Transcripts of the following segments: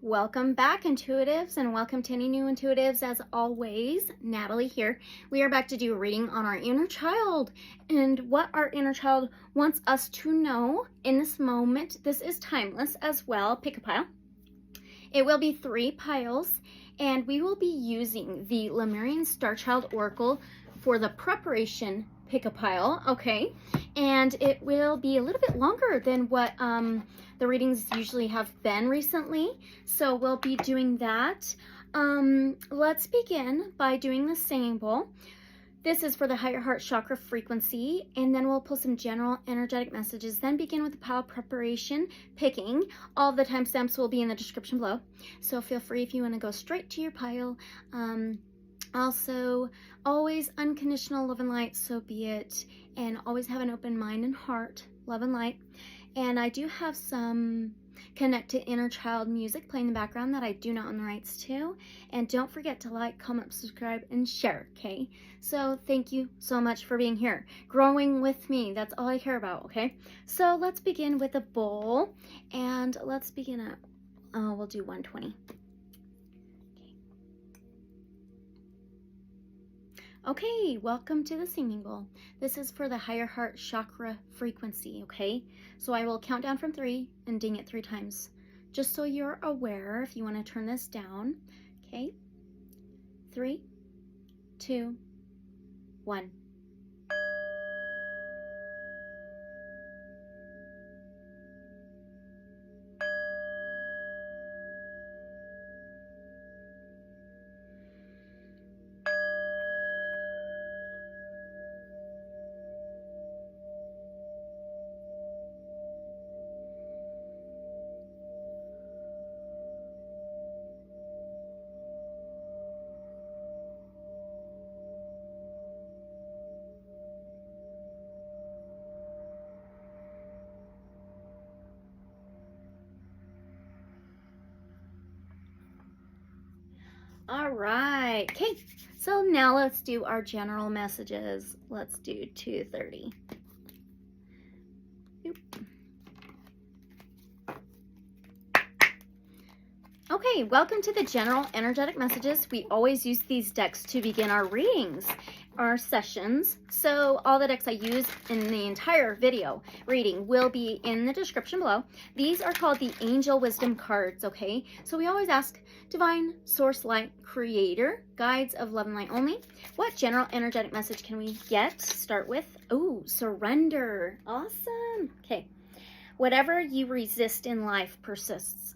Welcome back, intuitives, and welcome to any new intuitives. As always, Natalie here. We are back to do a reading on our inner child and what our inner child wants us to know in this moment. This is timeless as well. Pick a pile. It will be 3 piles, and we will be using the Lemurian Starchild Oracle for the preparation pick a pile, okay? And it will be a little bit longer than what the readings usually have been recently, so we'll be doing that. Let's begin by doing the singing bowl. This is for the higher heart chakra frequency, and then we'll pull some general energetic messages, then begin with the pile preparation picking. All of the timestamps will be in the description below, so feel free if you want to go straight to your pile. Also, always unconditional love and light, so be it, and always have an open mind and heart, love and light. And I do have some Connect to Inner Child music playing in the background that I do not own the rights to. And don't forget to like, comment, subscribe, and share, okay? So thank you so much for being here, growing with me. That's all I care about, okay? So let's begin with a bowl, and let's begin at, we'll do 120. Okay, welcome to the singing bowl. This is for the higher heart chakra frequency, okay? So I will count down from 3 and ding it 3 times, just so you're aware if you want to turn this down, okay? 3, 2, 1. All right, okay, so now let's do our general messages. Let's do 230. Okay, welcome to the general energetic messages. We always use these decks to begin our readings, our sessions. So all the decks I use in the entire video reading will be in the description below. These are called the Angel Wisdom cards, okay? So we always ask Divine Source Light Creator, Guides of Love and Light Only, what general energetic message can we get? Start with, oh, surrender. Awesome. Okay. Whatever you resist in life persists.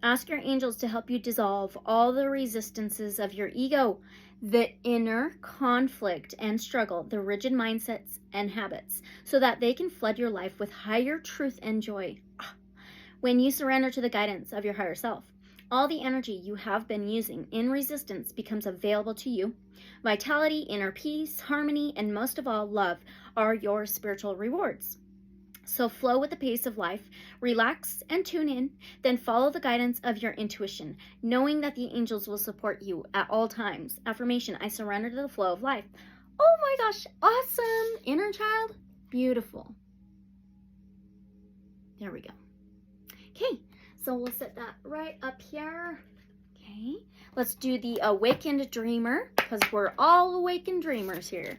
Ask your angels to help you dissolve all the resistances of your ego, the inner conflict and struggle, the rigid mindsets and habits, so that they can flood your life with higher truth and joy. When you surrender to the guidance of your higher self, all the energy you have been using in resistance becomes available to you. Vitality, inner peace, harmony, and most of all, love are your spiritual rewards. So flow with the pace of life, relax and tune in, then follow the guidance of your intuition, knowing that the angels will support you at all times. Affirmation, I surrender to the flow of life. Oh my gosh, awesome. Inner child, beautiful. There we go. Okay, so we'll set that right up here. Okay, let's do the awakened dreamer, because we're all awakened dreamers here.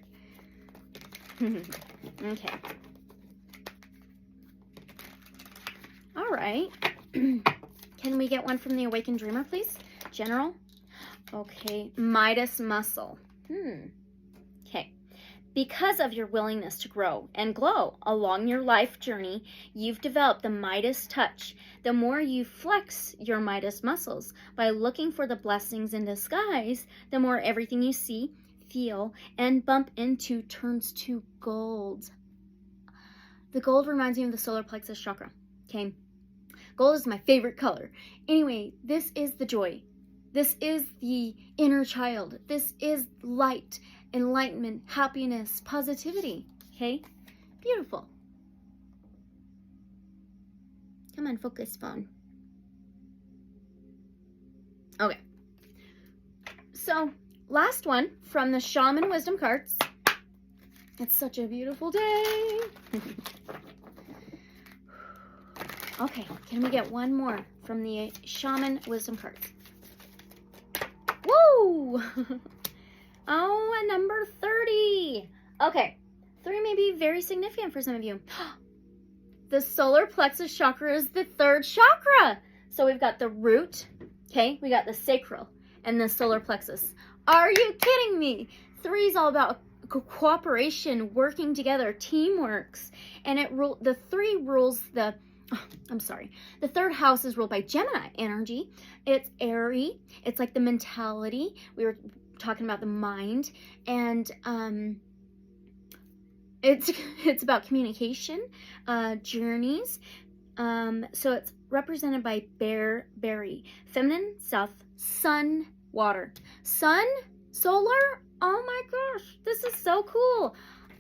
Okay. All right. Can we get one from the Awakened Dreamer, please? General. Okay. Midas Muscle. Okay. Because of your willingness to grow and glow along your life journey, you've developed the Midas touch. The more you flex your Midas muscles by looking for the blessings in disguise, the more everything you see, feel, and bump into turns to gold. The gold reminds me of the solar plexus chakra. Okay. Gold is my favorite color. Anyway, this is the joy. This is the inner child. This is light, enlightenment, happiness, positivity. Okay? Beautiful. Come on, focus, phone. Okay. So, last one from the Shaman Wisdom cards. It's such a beautiful day. Okay, can we get one more from the Shaman wisdom cards? Woo! Oh, a number 30. Okay, 3 may be very significant for some of you. The solar plexus chakra is the 3rd chakra. So we've got the root, okay? We got the sacral and the solar plexus. Are you kidding me? 3 is all about cooperation, working together, teamworks. And the 3 rules the 3rd house is ruled by Gemini energy. It's airy. It's like the mentality. We were talking about the mind, and it's about communication, journeys. So it's represented by berry, feminine, south, sun, water, sun, solar. Oh my gosh, this is so cool.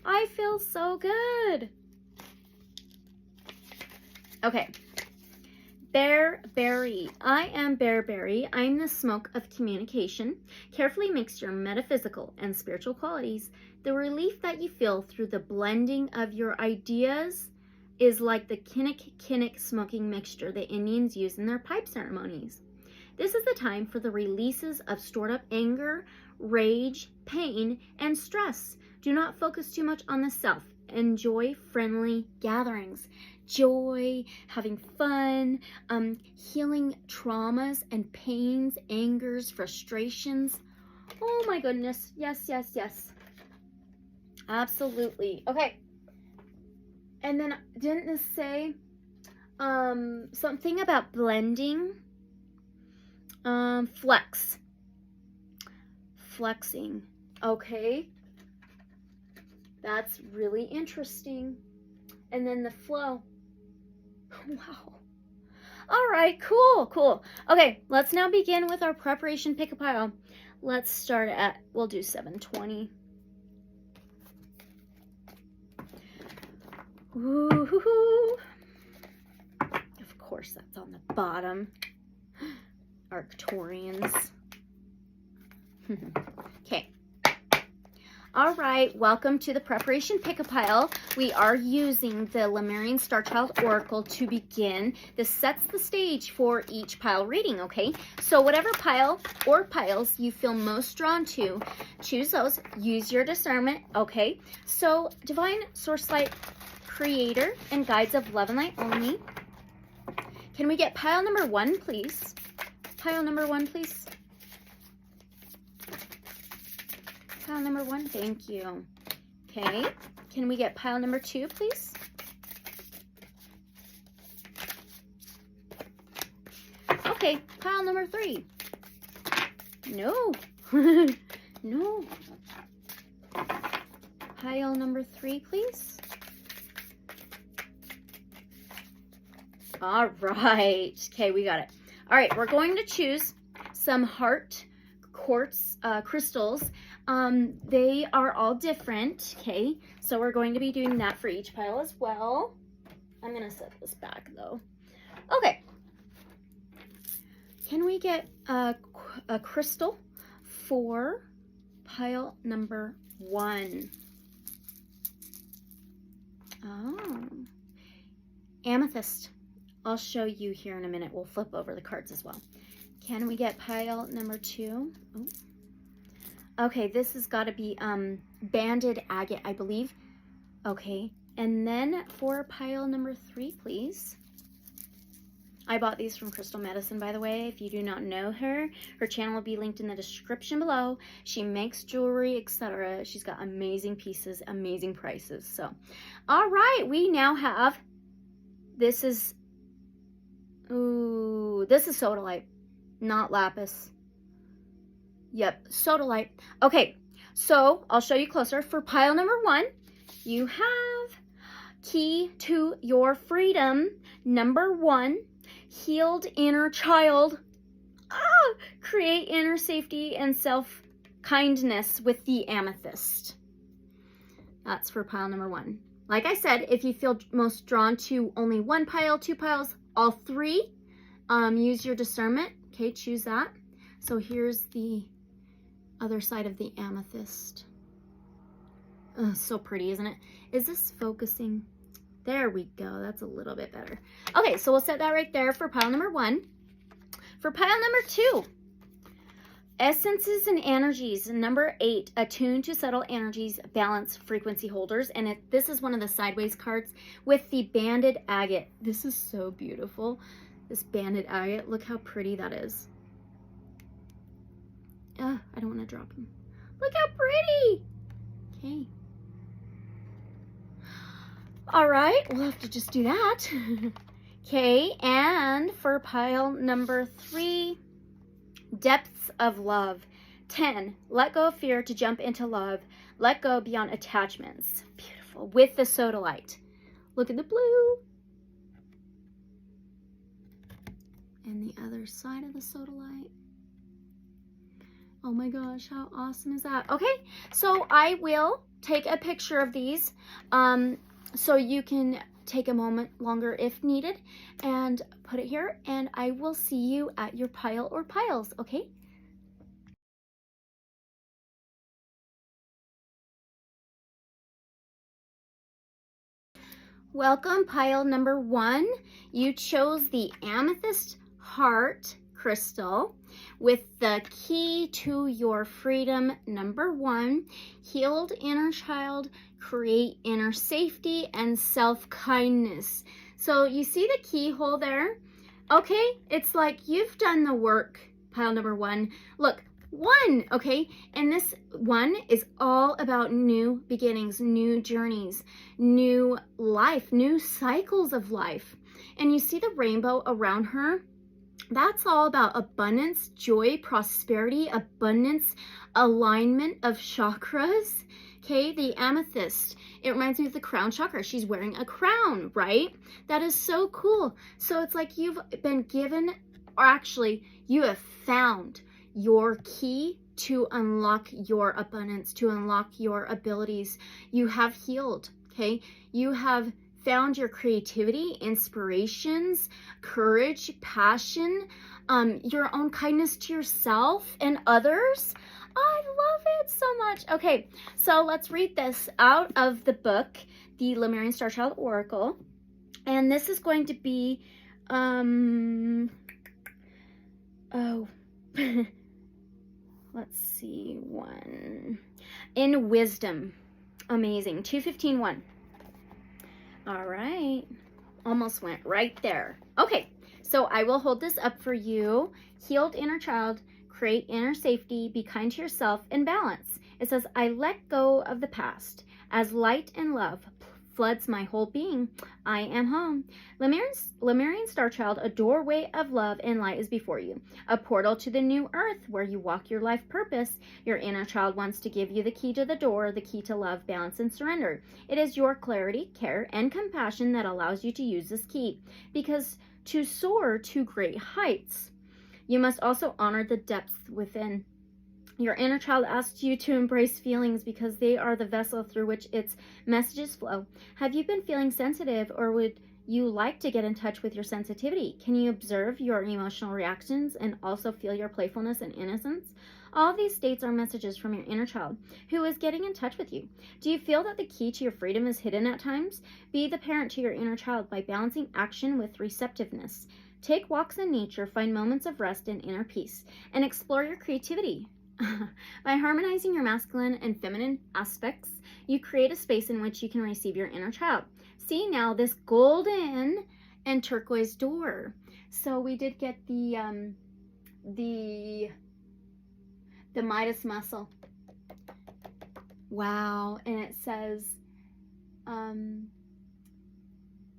I feel so good. Okay. Bearberry. I am bearberry. I'm the smoke of communication. Carefully mix your metaphysical and spiritual qualities. The relief that you feel through the blending of your ideas is like the kinnick smoking mixture the Indians use in their pipe ceremonies. This is the time for the releases of stored up anger, rage, pain, and stress. Do not focus too much on the self. Enjoy friendly gatherings. Joy, having fun, healing traumas and pains, angers, frustrations. Oh my goodness. Yes, yes, yes. Absolutely. Okay. And then didn't this say something about blending? Flexing. Okay. That's really interesting. And then the flow. Wow. All right, cool. Okay, let's now begin with our preparation pick a pile. Let's start at, we'll do 720. Ooh. Of course, that's on the bottom. Arcturians. Okay. All right, welcome to the preparation pick-a-pile. We are using the Lemurian Starchild Oracle to begin. This sets the stage for each pile reading, okay? So whatever pile or piles you feel most drawn to, choose those. Use your discernment, okay? So Divine Source Light Creator and Guides of Love and Light only. Can we get pile number 1, please? Pile number 1, please. Pile number 1, thank you. Okay, can we get pile number 2, please? Okay, pile number 3. No, no. Pile number 3, please. All right, okay, we got it. All right, we're going to choose some heart quartz crystals. They are all different, okay? So we're going to be doing that for each pile as well. I'm gonna set this back though. Okay. Can we get a crystal for pile number 1? Oh. Amethyst. I'll show you here in a minute. We'll flip over the cards as well. Can we get pile number 2? Oh. Okay, this has got to be banded agate, I believe. Okay, and then for pile number 3, please. I bought these from Crystal Medicine, by the way. If you do not know her, her channel will be linked in the description below. She makes jewelry, etc. She's got amazing pieces, amazing prices. So, all right, we now have, this is sodalite, not lapis. Yep, sodalite. Okay, so I'll show you closer. For pile number 1, you have key to your freedom. Number 1, healed inner child. Create inner safety and self-kindness with the amethyst. That's for pile number 1. Like I said, if you feel most drawn to only 1 pile, 2 piles, all 3, use your discernment. Okay, choose that. So here's the other side of the amethyst. So pretty, isn't it? Is this focusing? There we go. That's a little bit better. Okay, so we'll set that right there for pile number 1. For pile number 2, essences and energies. Number 8, attune to subtle energies, balance frequency holders. And this is one of the sideways cards with the banded agate. This is so beautiful. This banded agate. Look how pretty that is. I don't want to drop him. Look how pretty. Okay. All right, we'll have to just do that. Okay, and for pile number 3, depths of love. 10, let go of fear to jump into love. Let go beyond attachments. Beautiful. With the sodalite. Look at the blue. And the other side of the sodalite. Oh my gosh, how awesome is that? Okay, so I will take a picture of these so you can take a moment longer if needed and put it here, and I will see you at your pile or piles, okay? Welcome, pile number 1. You chose the amethyst heart crystal with the key to your freedom. Number 1, healed inner child, create inner safety and self-kindness. So you see the keyhole there? Okay, it's like you've done the work, pile number 1. Look, 1, okay? And this 1 is all about new beginnings, new journeys, new life, new cycles of life. And you see the rainbow around her? That's all about abundance, joy, prosperity, abundance, alignment of chakras. Okay, the amethyst, it reminds me of the crown chakra. She's wearing a crown, right? That is so cool. So it's like you've been given, or actually you have found your key to unlock your abundance, to unlock your abilities. You have healed, okay? You have found your creativity, inspirations, courage, passion, your own kindness to yourself and others. I love it so much. Okay, so let's read this out of the book, the Lemurian Starchild Oracle. And this is going to be, let's see, 1. In wisdom. Amazing. 215-1. All right. Almost went right there. Okay, so I will hold this up for you. Healed inner child, create inner safety, be kind to yourself, and balance. It says, I let go of the past. As light and love floods my whole being, I am home. Lemurian Starchild, a doorway of love and light is before you. A portal to the new earth where you walk your life purpose. Your inner child wants to give you the key to the door, the key to love, balance, and surrender. It is your clarity, care, and compassion that allows you to use this key. Because to soar to great heights, you must also honor the depths within. Your inner child asks you to embrace feelings because they are the vessel through which its messages flow. Have you been feeling sensitive, or would you like to get in touch with your sensitivity? Can you observe your emotional reactions and also feel your playfulness and innocence? All of these states are messages from your inner child who is getting in touch with you. Do you feel that the key to your freedom is hidden at times? Be the parent to your inner child by balancing action with receptiveness. Take walks in nature, find moments of rest and inner peace, and explore your creativity. By harmonizing your masculine and feminine aspects, you create a space in which you can receive your inner child. See now this golden and turquoise door. So we did get the Midas muscle. Wow, and it says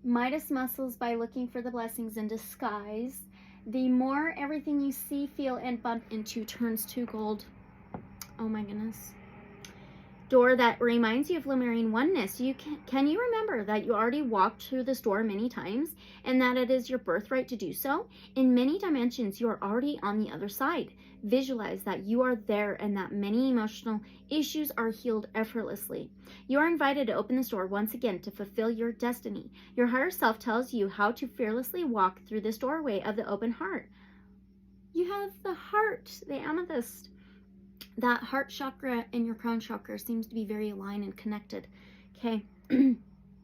Midas muscles by looking for the blessings in disguise. The more everything you see, feel, and bump into turns to gold. Oh my goodness. Door that reminds you of Lemurian oneness. Can you remember that you already walked through this door many times and that it is your birthright to do so? In many dimensions, you are already on the other side. Visualize that you are there and that many emotional issues are healed effortlessly. You are invited to open this door once again to fulfill your destiny. Your higher self tells you how to fearlessly walk through this doorway of the open heart. You have the heart, the amethyst. That heart chakra and your crown chakra seems to be very aligned and connected. Okay.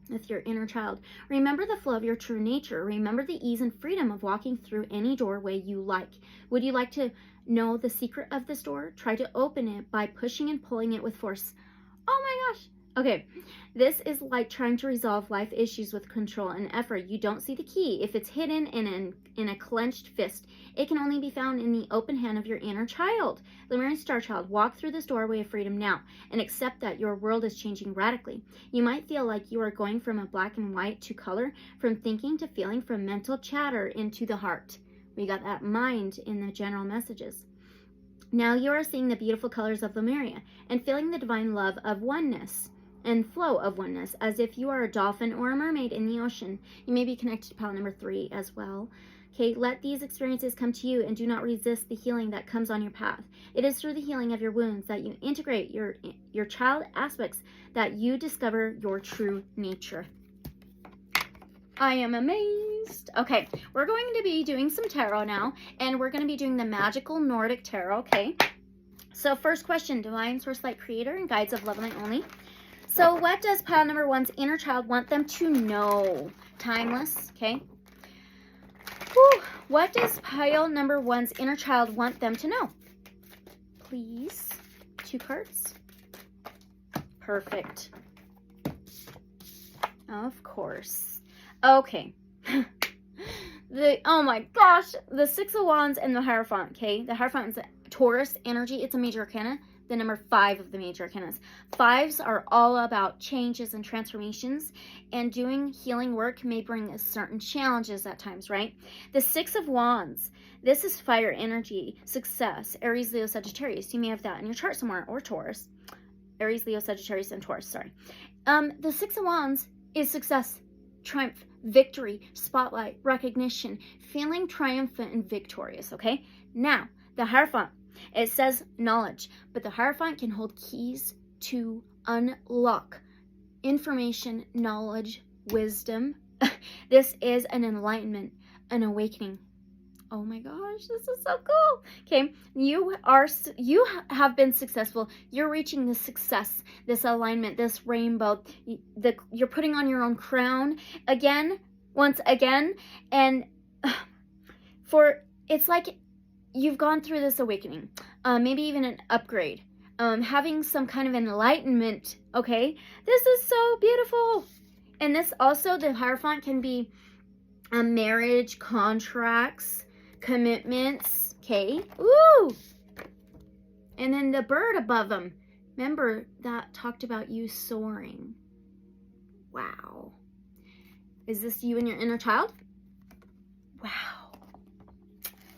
with your inner child. Remember the flow of your true nature. Remember the ease and freedom of walking through any doorway you like. Would you like to know the secret of this door? Try to open it by pushing and pulling it with force. Oh my gosh. Okay, this is like trying to resolve life issues with control and effort. You don't see the key. If it's hidden in a clenched fist, it can only be found in the open hand of your inner child. Lemurian Starchild, walk through this doorway of freedom now and accept that your world is changing radically. You might feel like you are going from a black and white to color, from thinking to feeling, from mental chatter into the heart. We got that mind in the general messages. Now you are seeing the beautiful colors of Lemuria and feeling the divine love of oneness and flow of oneness, as if you are a dolphin or a mermaid in the ocean. You may be connected to pile number 3 as well. Okay, let these experiences come to you and do not resist the healing that comes on your path. It is through the healing of your wounds that you integrate your child aspects that you discover your true nature. I am amazed. Okay, we're going to be doing some tarot now, and we're going to be doing the magical Nordic tarot, okay? So first question, Divine Source Light Creator and Guides of Love and Light Only. So what does pile number 1's inner child want them to know? Timeless, okay? Whew. What does pile number 1's inner child want them to know? Please. 2 cards. Perfect. Of course. Okay. Oh my gosh. The 6 of Wands and the Hierophant, okay? The Hierophant is Taurus energy. It's a major arcana. The number 5 of the major arcanas. 5s are all about changes and transformations, and doing healing work may bring certain challenges at times, right? The 6 of Wands, this is fire energy, success, Aries, Leo, Sagittarius. You may have that in your chart somewhere, or Taurus. Aries, Leo, Sagittarius, and Taurus, sorry. The 6 of Wands is success, triumph, victory, spotlight, recognition, feeling triumphant and victorious, okay? Now, the Hierophant. It says knowledge, but the Hierophant can hold keys to unlock information, knowledge, wisdom. This is an enlightenment, an awakening. Oh my gosh, this is so cool. Okay, you have been successful. You're reaching this success, this alignment, this rainbow. You're putting on your own crown again, once again, and it's like you've gone through this awakening, maybe even an upgrade, having some kind of enlightenment, okay? This is so beautiful. And this also, the Hierophant can be marriage, contracts, commitments, okay? Ooh! And then the bird above them. Remember, that talked about you soaring. Wow. Is this you and your inner child? Wow.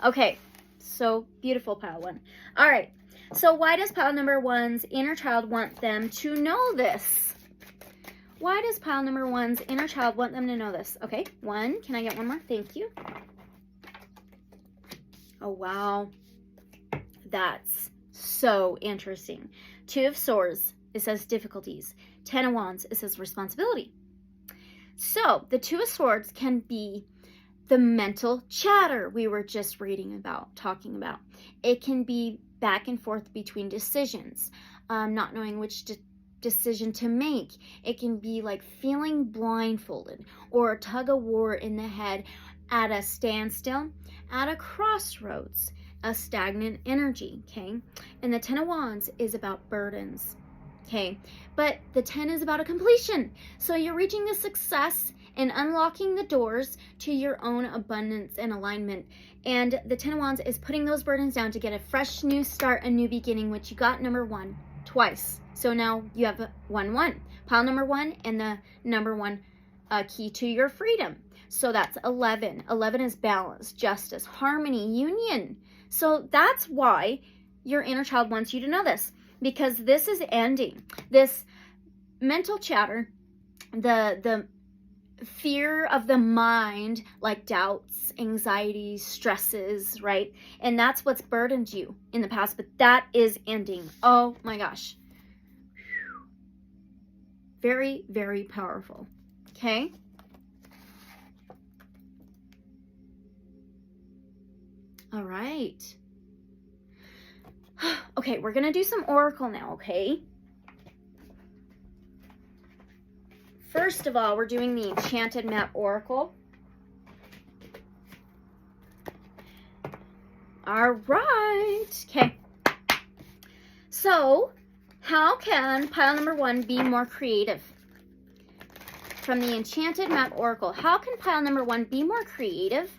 Okay. So beautiful, pile 1. All right. So why does pile number 1's inner child want them to know this? Why does pile number 1's inner child want them to know this? Okay. 1. Can I get one more? Thank you. Oh, wow. That's so interesting. 2 of Swords. It says difficulties. 10 of Wands. It says responsibility. So the 2 of Swords can be the mental chatter we were just talking about. It can be back and forth between decisions, not knowing which decision to make. It can be like feeling blindfolded, or a tug of war in the head, at a standstill, at a crossroads, a stagnant energy, okay? And the 10 of Wands is about burdens, okay? But the 10 is about a completion. So you're reaching the success and unlocking the doors to your own abundance and alignment. And the 10 of Wands is putting those burdens down to get a fresh new start, a new beginning, which you got number 1 twice. So now you have 1-1. Pile number 1 and the number 1 key to your freedom. So that's 11. 11 is balance, justice, harmony, union. So that's why your inner child wants you to know this, because this is ending. This mental chatter, the fear of the mind, like doubts, anxieties, stresses, right? And that's what's burdened you in the past, but that is ending. Oh my gosh. Very, very powerful. Okay. All right. Okay, we're going to do some oracle now, okay? First of all, we're doing the Enchanted Map Oracle. All right. Okay. So, how can pile number 1 be more creative? From the Enchanted Map Oracle, how can pile number 1 be more creative?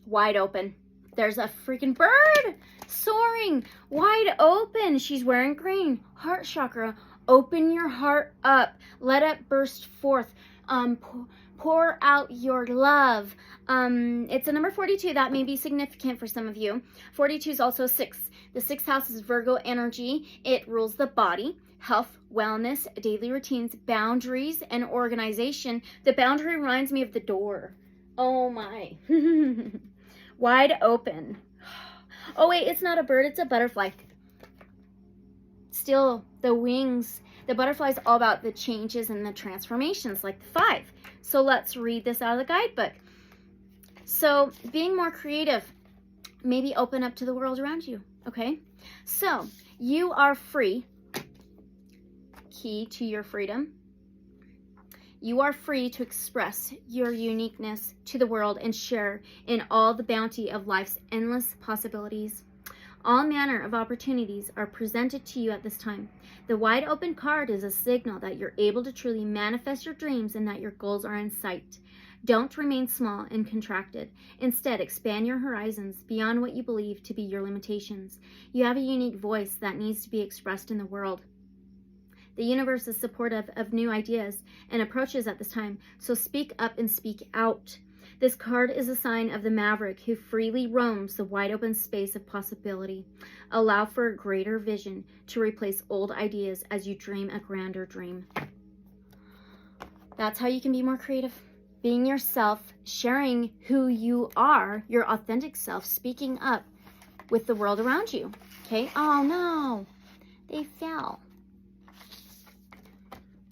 Wide open. There's a freaking bird soaring wide open. She's wearing green. Heart chakra. Open your heart up. Let it burst forth. Pour out your love. It's a number 42. That may be significant for some of you. 42 is also a 6. The 6th house is Virgo energy. It rules the body, health, wellness, daily routines, boundaries, and organization. The boundary reminds me of the door. Oh my. Wide open. Oh wait, it's not a bird, it's a butterfly. Still, the wings, the butterfly is all about the changes and the transformations, like the 5. So let's read this out of the guidebook. So, being more creative, maybe open up to the world around you, okay? So, you are free. Key to your freedom. You are free to express your uniqueness to the world and share in all the bounty of life's endless possibilities. All manner of opportunities are presented to you at this time. The wide open card is a signal that you're able to truly manifest your dreams and that your goals are in sight. Don't remain small and contracted. Instead, expand your horizons beyond what you believe to be your limitations. You have a unique voice that needs to be expressed in the world. The universe is supportive of new ideas and approaches at this time, so speak up and speak out. This card is a sign of the maverick who freely roams the wide open space of possibility. Allow for a greater vision to replace old ideas as you dream a grander dream. That's how you can be more creative. Being yourself, sharing who you are, your authentic self, speaking up with the world around you. Okay? Oh no, they fell.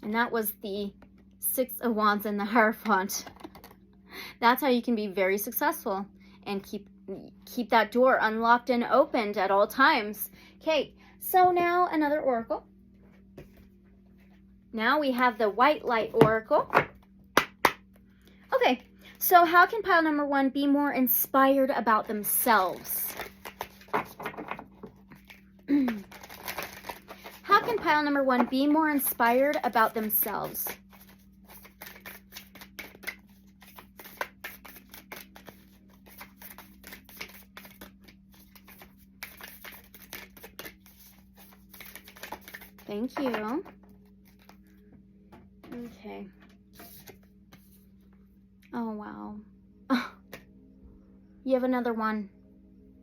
And that was the 6 of Wands and the Hierophant. That's how you can be very successful and keep that door unlocked and opened at all times. Okay, so now another oracle. Now we have the White Light Oracle. Okay, so how can pile number 1 be more inspired about themselves? How can pile number 1 be more inspired about themselves? Thank you. Okay. Oh, wow. Oh, you have another one.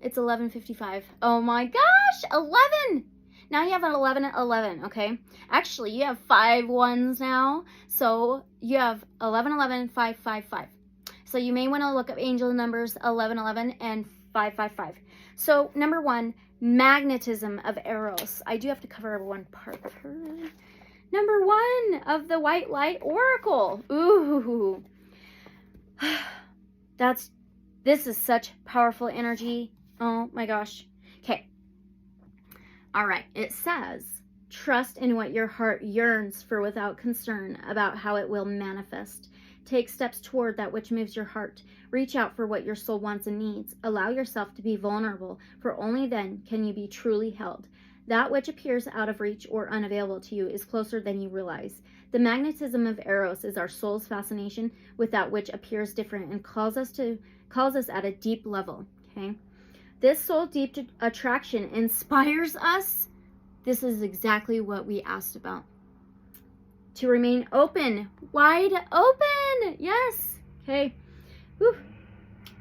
It's 11:55. Oh my gosh, 11! Now you have an 11 at 11, okay? Actually, you have 5 ones now. So you have 11, 11, 5, 5, 5. So you may want to look up angel numbers 11, 11, and 5, 5, 5. So number 1, magnetism of Eros. I do have to cover one part of her. Number 1 of the White Light Oracle. Ooh. This is such powerful energy. Oh my gosh. Okay. All right. It says, trust in what your heart yearns for without concern about how it will manifest. Take steps toward that which moves your heart. Reach out for what your soul wants and needs. Allow yourself to be vulnerable, for only then can you be truly held. That which appears out of reach or unavailable to you is closer than you realize. The magnetism of Eros is our soul's fascination with that which appears different and calls us at a deep level. Okay, this soul deep attraction inspires us. This is exactly what we asked about. To remain open, wide open. Yes. Okay. Whew.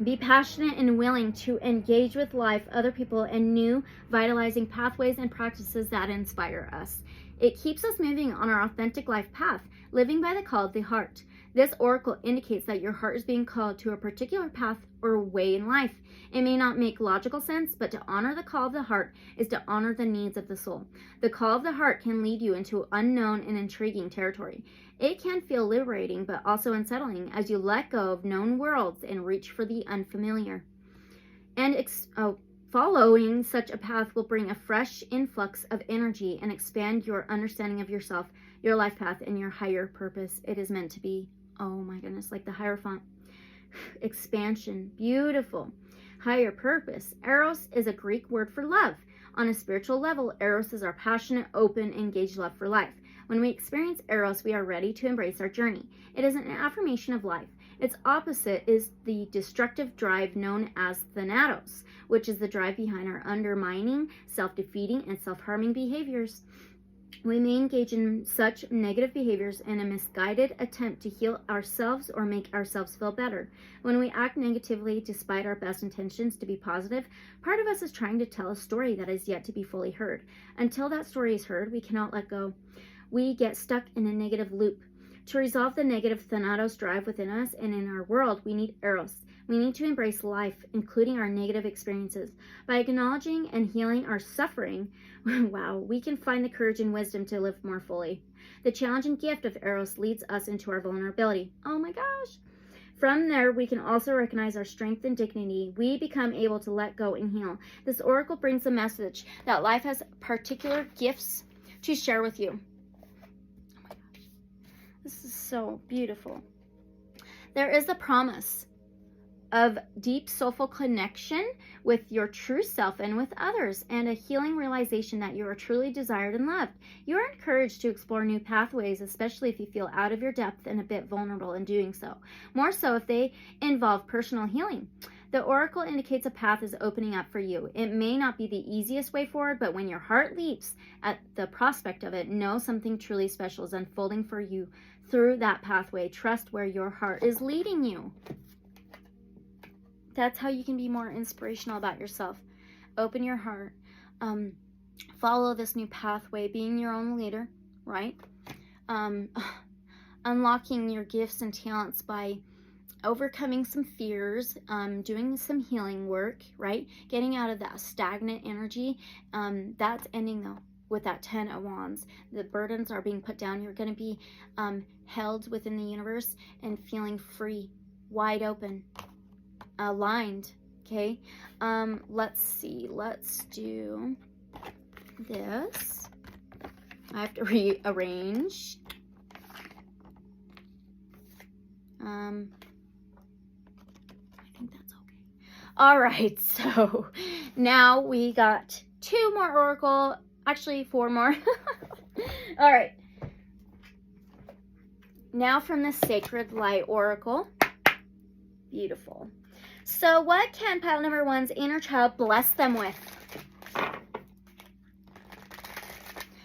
Be passionate and willing to engage with life, other people, and new vitalizing pathways and practices that inspire us. It keeps us moving on our authentic life path, living by the call of the heart. This oracle indicates that your heart is being called to a particular path or way in life. It may not make logical sense, but to honor the call of the heart is to honor the needs of the soul. The call of the heart can lead you into unknown and intriguing territory. It can feel liberating, but also unsettling as you let go of known worlds and reach for the unfamiliar. And Following such a path will bring a fresh influx of energy and expand your understanding of yourself, your life path, and your higher purpose. It is meant to be. Oh my goodness, like the Hierophant. Expansion. Beautiful. Higher purpose. Eros is a Greek word for love. On a spiritual level, Eros is our passionate, open, engaged love for life. When we experience Eros, we are ready to embrace our journey. It is an affirmation of life. Its opposite is the destructive drive known as Thanatos, which is the drive behind our undermining, self-defeating, and self-harming behaviors. We may engage in such negative behaviors in a misguided attempt to heal ourselves or make ourselves feel better. When we act negatively despite our best intentions to be positive, part of us is trying to tell a story that is yet to be fully heard. Until that story is heard, we cannot let go. We get stuck in a negative loop. To resolve the negative Thanatos drive within us and in our world, we need Eros. We need to embrace life, including our negative experiences. By acknowledging and healing our suffering, wow, we can find the courage and wisdom to live more fully. The challenging gift of Eros leads us into our vulnerability. Oh my gosh. From there, we can also recognize our strength and dignity. We become able to let go and heal. This oracle brings the message that life has particular gifts to share with you. Oh my gosh. This is so beautiful. There is a promise of deep soulful connection with your true self and with others, and a healing realization that you are truly desired and loved. You are encouraged to explore new pathways, especially if you feel out of your depth and a bit vulnerable in doing so. More so if they involve personal healing. The oracle indicates a path is opening up for you. It may not be the easiest way forward, but when your heart leaps at the prospect of it, know something truly special is unfolding for you through that pathway. Trust where your heart is leading you. That's how you can be more inspirational about yourself. Open your heart. Follow this new pathway, being your own leader, right? Unlocking your gifts and talents by overcoming some fears, doing some healing work, right? Getting out of that stagnant energy. That's ending though with that 10 of Wands. The burdens are being put down. You're going to be held within the universe and feeling free, wide open, aligned. Okay, let's see, let's do this. I have to rearrange. I think that's okay. All right, so now we got 2 more oracle, actually 4 more. All right, now from the Sacred Light Oracle. Beautiful. So what can pile number 1's inner child bless them with?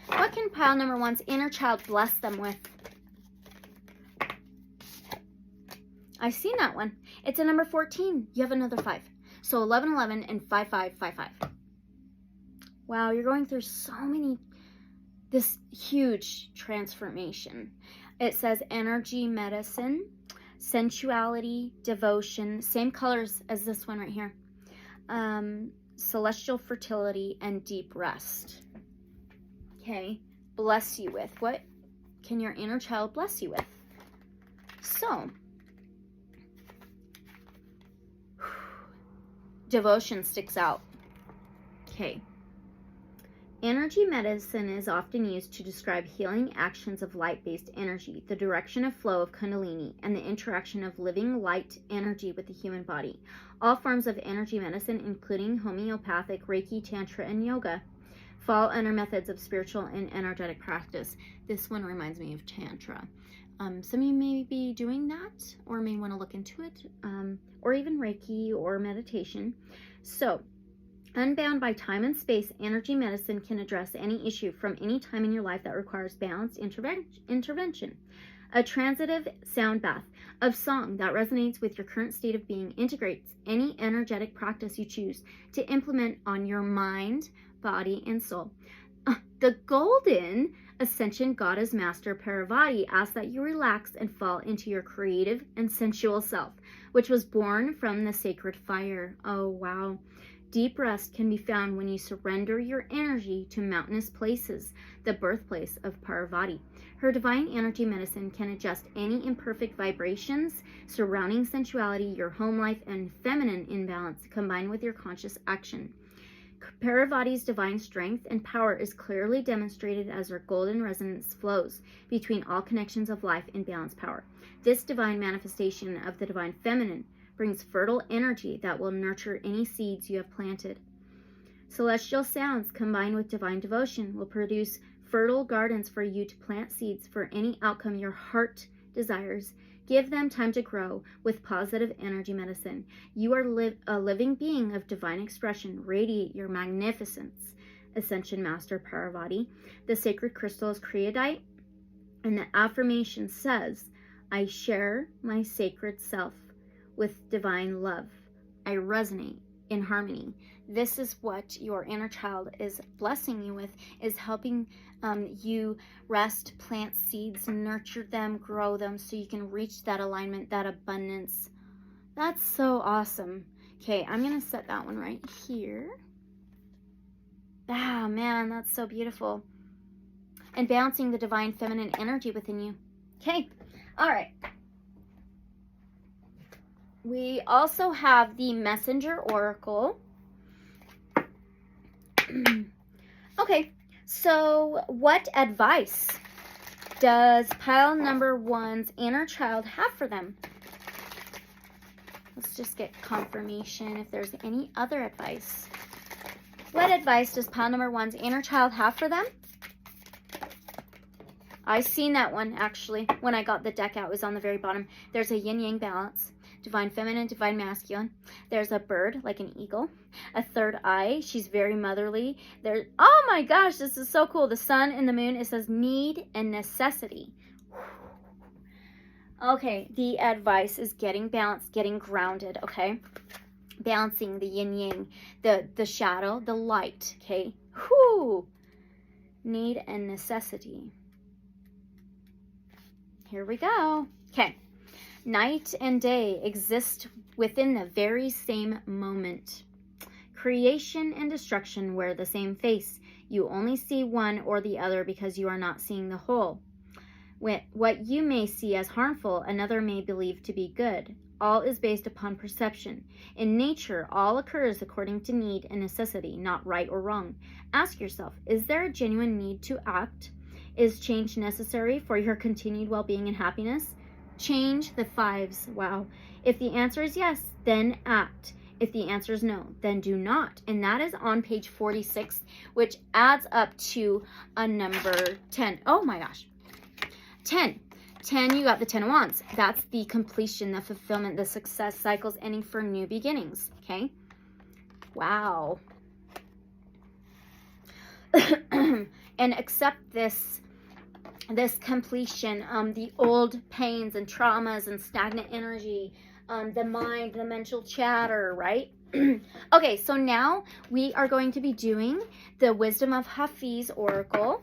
What can pile number 1's inner child bless them with? I've seen that one. It's a number 14. You have another 5. So 11, 11, and 5, 5, 5, 5. Wow, you're going through so many, this huge transformation. It says energy, medicine, sensuality, devotion, same colors as this one right here. Celestial fertility and deep rest. Okay, bless you with. What can your inner child bless you with? So, devotion sticks out. Okay. Energy medicine is often used to describe healing actions of light-based energy, the direction of flow of Kundalini, and the interaction of living light energy with the human body. All forms of energy medicine, including homeopathic, Reiki, Tantra, and Yoga, fall under methods of spiritual and energetic practice. This one reminds me of Tantra. Some of you may be doing that or may want to look into it, or even Reiki or meditation. So, unbound by time and space, energy medicine can address any issue from any time in your life that requires balanced intervention. A transitive sound bath of song that resonates with your current state of being integrates any energetic practice you choose to implement on your mind, body, and soul. The Golden Ascension Goddess Master Parvati asks that you relax and fall into your creative and sensual self, which was born from the sacred fire. Oh, wow. Deep rest can be found when you surrender your energy to mountainous places, the birthplace of Parvati. Her divine energy medicine can adjust any imperfect vibrations surrounding sensuality, your home life, and feminine imbalance combined with your conscious action. Paravati's divine strength and power is clearly demonstrated as her golden resonance flows between all connections of life in balanced power. This divine manifestation of the divine feminine brings fertile energy that will nurture any seeds you have planted. Celestial sounds combined with divine devotion will produce fertile gardens for you to plant seeds for any outcome your heart desires. Give them time to grow with positive energy medicine. You are a living being of divine expression. Radiate your magnificence, Ascension Master Paravati. The sacred crystal is creodite, and the affirmation says, I share my sacred self with divine love. I resonate in harmony. This is what your inner child is blessing you with, is helping you rest, plant seeds, nurture them, grow them so you can reach that alignment, that abundance. That's so awesome. Okay, I'm going to set that one right here. Ah, man, that's so beautiful. And balancing the divine feminine energy within you. Okay, all right. We also have the Messenger Oracle. Okay, so what advice does pile number one's inner child have for them? Let's just get confirmation if there's any other advice. What advice does pile number one's inner child have for them? I seen that one actually when I got the deck out. It was on the very bottom. There's a yin-yang balance. Divine feminine, divine masculine. There's a bird, like an eagle. A third eye. She's very motherly. Oh my gosh, this is so cool. The sun and the moon, it says need and necessity. Okay, the advice is getting balanced, getting grounded, okay? Balancing the yin-yang, the shadow, the light, okay? Whew. Need and necessity. Here we go. Okay. Night and day exist within the very same moment. Creation and destruction wear the same face. You only see one or the other because you are not seeing the whole. What you may see as harmful, another may believe to be good. All is based upon perception. In nature, all occurs according to need and necessity, not right or wrong. Ask yourself, is there a genuine need to act? Is change necessary for your continued well-being and happiness? Change the fives. Wow. If the answer is yes, then act. If the answer is no, then do not. And that is on page 46, which adds up to a number 10. Oh my gosh. 10. 10, you got the 10 of Wands. That's the completion, the fulfillment, the success cycles ending for new beginnings. Okay. Wow. And accept this completion, the old pains and traumas and stagnant energy, the mind, the mental chatter, right? Okay, so now we are going to be doing the Wisdom of Hafiz Oracle.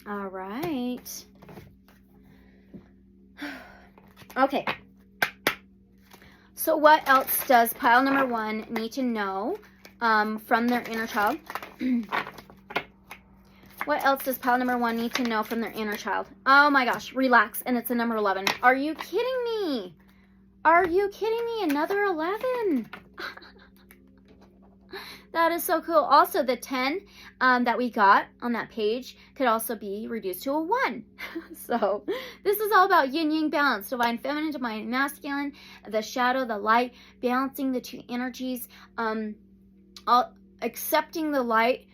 All right. Okay. So what else does pile number one need to know from their inner child? What else does pile number one need to know from their inner child? Oh my gosh, relax. And it's a number 11. Are you kidding me? Are you kidding me? Another 11. That is so cool. Also, the 10 that we got on that page could also be reduced to a 1. So this is all about yin-yang balance. Divine feminine, divine masculine, the shadow, the light, balancing the two energies, accepting the light,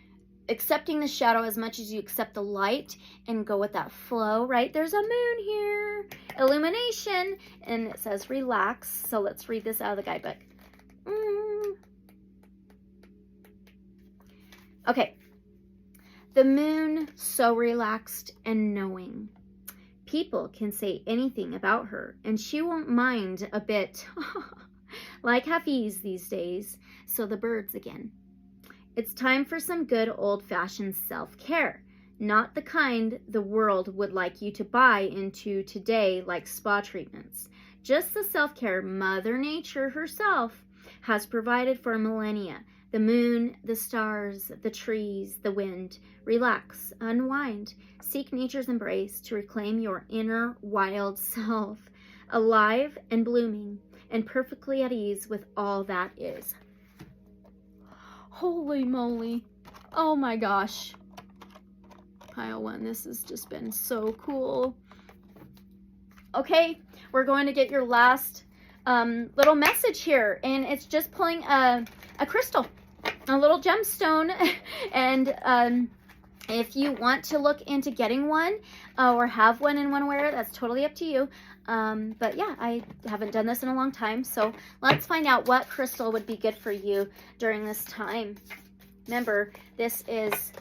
accepting the shadow as much as you accept the light, and go with that flow, right? There's a moon here. Illumination. And it says relax. So let's read this out of the guidebook. Okay. The moon, so relaxed and knowing. People can say anything about her, and she won't mind a bit. Like Hafiz these days. So the birds again. It's time for some good old-fashioned self-care. Not the kind the world would like you to buy into today like spa treatments. Just the self-care Mother Nature herself has provided for millennia. The moon, the stars, the trees, the wind. Relax, unwind. Seek nature's embrace to reclaim your inner wild self. Alive and blooming and perfectly at ease with all that is. Holy moly. Oh my gosh. Pile 1, this has just been so cool. Okay, we're going to get your last little message here, and it's just pulling a crystal, a little gemstone, and if you want to look into getting one or have one and want to wear it, that's totally up to you. But yeah, I haven't done this in a long time, so let's find out what crystal would be good for you during this time. Remember, this is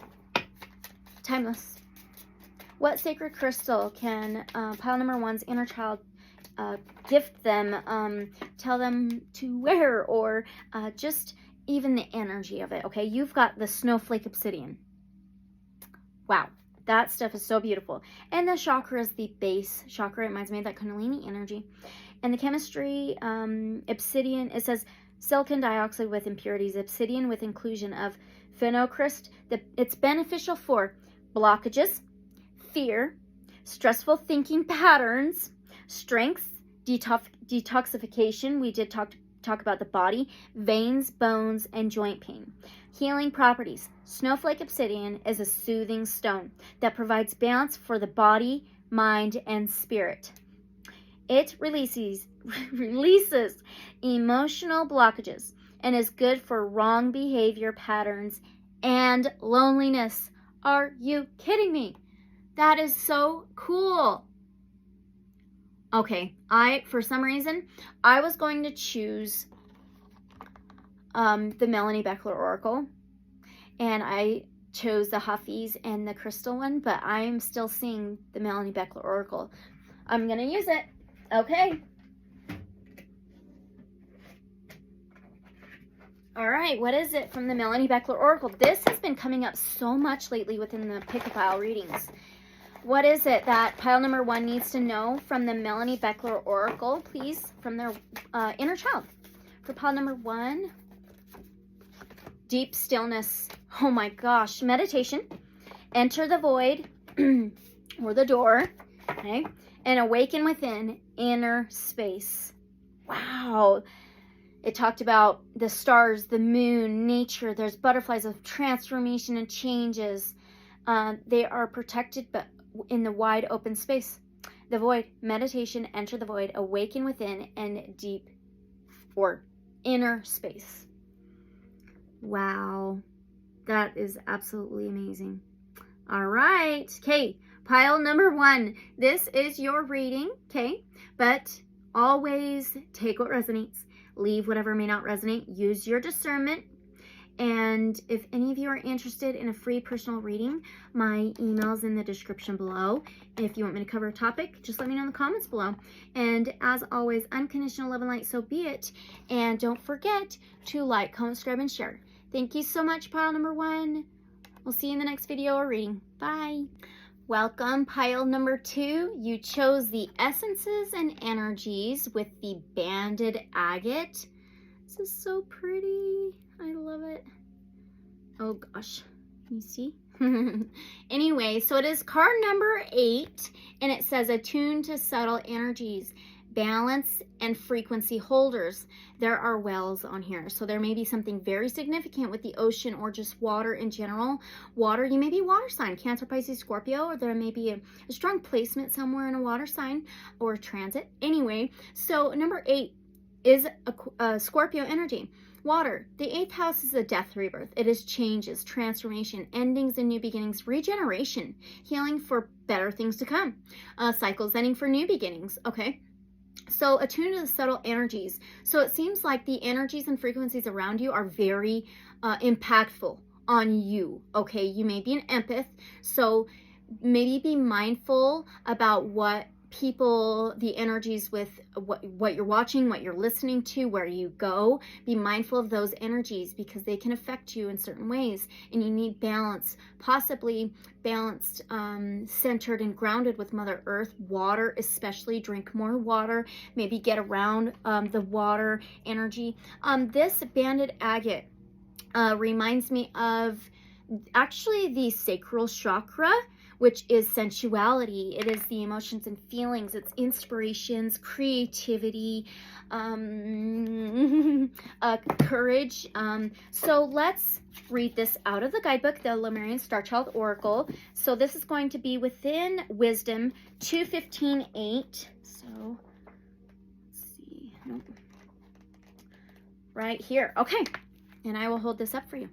timeless. What sacred crystal can pile number 1's inner child gift them, tell them to wear, or just even the energy of it? Okay, you've got the snowflake obsidian. Wow, that stuff is so beautiful. And the chakra is the base chakra. It reminds me of that Kundalini energy. And the chemistry, obsidian, it says silicon dioxide with impurities, obsidian with inclusion of phenocryst. It's beneficial for blockages, fear, stressful thinking patterns, strength, detoxification. We did talk about the body, veins, bones, and joint pain. Healing properties. Snowflake obsidian is a soothing stone that provides balance for the body, mind, and spirit. It releases emotional blockages and is good for wrong behavior patterns and loneliness. Are you kidding me? That is so cool. Okay, for some reason, I was going to choose the Melanie Beckler Oracle, and I chose the Hafiz and the crystal one, but I'm still seeing the Melanie Beckler Oracle. I'm going to use it. Okay. All right, what is it from the Melanie Beckler Oracle? This has been coming up so much lately within the pick-a-pile readings. What is it that pile number 1 needs to know from the Melanie Beckler Oracle, please, from their inner child? For pile number 1, deep stillness. Oh my gosh, meditation. Enter the void or the door, okay, and awaken within inner space. Wow. It talked about the stars, the moon, nature. There's butterflies of transformation and changes. They are protected, but in the wide open space. The void, meditation, enter the void, awaken within, and deep or inner space. Wow, that is absolutely amazing. All right, okay, pile number 1. This is your reading, okay, but always take what resonates, leave whatever may not resonate, use your discernment. And if any of you are interested in a free personal reading, my email's in the description below. If you want me to cover a topic, just let me know in the comments below. And as always, unconditional love and light, so be it. And don't forget to like, comment, subscribe, and share. Thank you so much, pile number 1. We'll see you in the next video or reading. Bye. Welcome, pile number 2. You chose the essences and energies with the banded agate. This is so pretty. I love it. Oh gosh, you see? Anyway, so it is card number 8, and it says attune to subtle energies, balance and frequency holders. There are wells on here, so there may be something very significant with the ocean or just water in general. Water, you may be a water sign, Cancer, Pisces, Scorpio, or there may be a strong placement somewhere in a water sign or a transit. Anyway, so number 8 is a Scorpio energy. Water, the 8th house is a death rebirth. It is changes, transformation, endings and new beginnings, regeneration, healing for better things to come, cycles ending for new beginnings, okay? So attune to the subtle energies. So it seems like the energies and frequencies around you are very impactful on you, okay? You may be an empath, so maybe be mindful about what people, the energies with what you're watching, what you're listening to, where you go. Be mindful of those energies because they can affect you in certain ways, and you need balance, possibly balanced, centered and grounded with Mother Earth. Water especially, drink more water, maybe get around the water energy. This banded agate reminds me of actually the sacral chakra, which is sensuality. It is the emotions and feelings. It's inspirations, creativity, courage. So let's read this out of the guidebook, the Lemurian Starchild Oracle. So this is going to be within Wisdom 2:15:8. So let's see. Nope. Right here. Okay. And I will hold this up for you.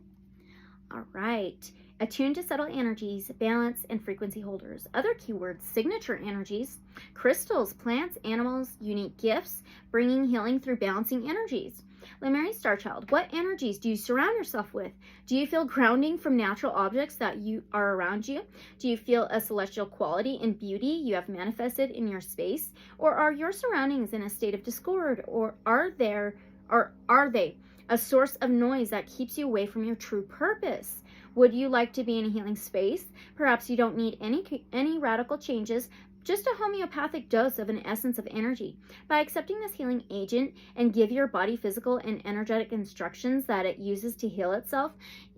All right. Attuned to subtle energies, balance, and frequency holders. Other keywords: signature energies, crystals, plants, animals, unique gifts, bringing healing through balancing energies. Lemurian Starchild, what energies do you surround yourself with? Do you feel grounding from natural objects that are around you? Do you feel a celestial quality and beauty you have manifested in your space? Or are your surroundings in a state of discord? Or are they a source of noise that keeps you away from your true purpose? Would you like to be in a healing space? Perhaps you don't need any radical changes, just a homeopathic dose of an essence of energy. By accepting this healing agent and give your body physical and energetic instructions that it uses to heal itself,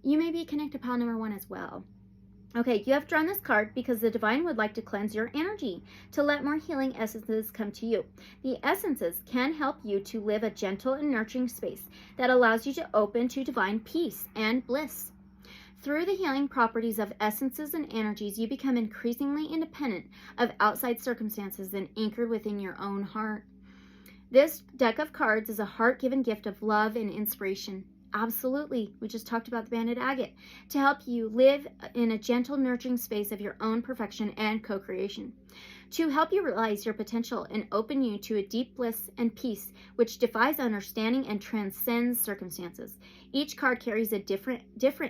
you may be connected to pile number 1 as well. Okay, you have drawn this card because the divine would like to cleanse your energy, to let more healing essences come to you. The essences can help you to live a gentle and nurturing space that allows you to open to divine peace and bliss. Through the healing properties of essences and energies, you become increasingly independent of outside circumstances and anchored within your own heart. This deck of cards is a heart-given gift of love and inspiration. Absolutely. We just talked about the banded agate, to help you live in a gentle, nurturing space of your own perfection and co-creation, to help you realize your potential and open you to a deep bliss and peace which defies understanding and transcends circumstances. Each card carries a different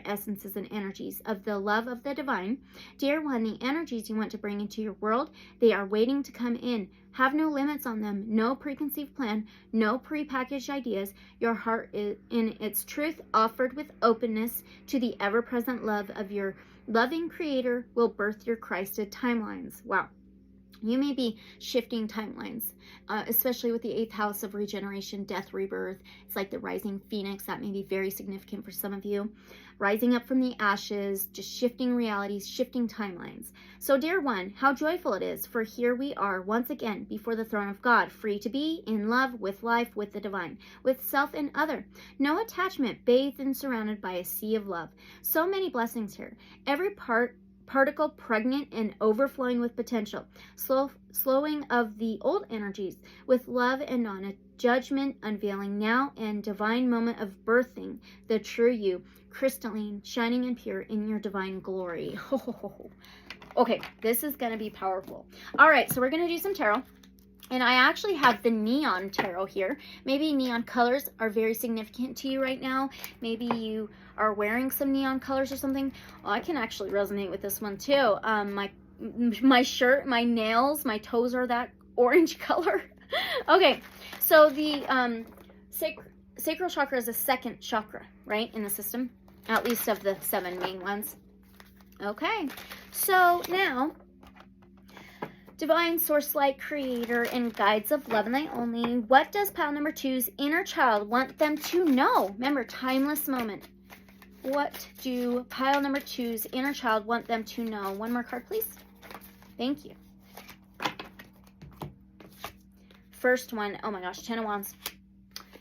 essences and energies of the love of the divine. Dear one, the energies you want to bring into your world, they are waiting to come in. Have no limits on them, no preconceived plan, no prepackaged ideas. Your heart is in its truth, offered with openness to the ever-present love of your loving creator, will birth your Christed timelines. Wow. You may be shifting timelines, especially with the 8th house of regeneration, death, rebirth. It's like the rising phoenix. That may be very significant for some of you. Rising up from the ashes, just shifting realities, shifting timelines. So, dear one, how joyful it is, for here we are once again before the throne of God, free to be in love with life, with the divine, with self and other. No attachment, bathed and surrounded by a sea of love. So many blessings here. Every particle pregnant and overflowing with potential, slowing of the old energies with love and non-judgment, unveiling now and divine moment of birthing the true you, crystalline, shining and pure in your divine glory. Okay, this is going to be powerful. All right, so we're going to do some tarot. And I actually have the neon tarot here. Maybe neon colors are very significant to you right now. Maybe you are wearing some neon colors or something. Well, I can actually resonate with this one too. My shirt, my nails, my toes are that orange color. Okay, so the sacral chakra is the second chakra, right, in the system, at least of the 7 main ones. Okay, so now, divine source light creator and guides of love and light only, what does pile number 2's inner child want them to know? Remember, timeless moment. What do pile number 2's inner child want them to know? One more card, please. Thank you. First one, oh my gosh, 10 of Wands.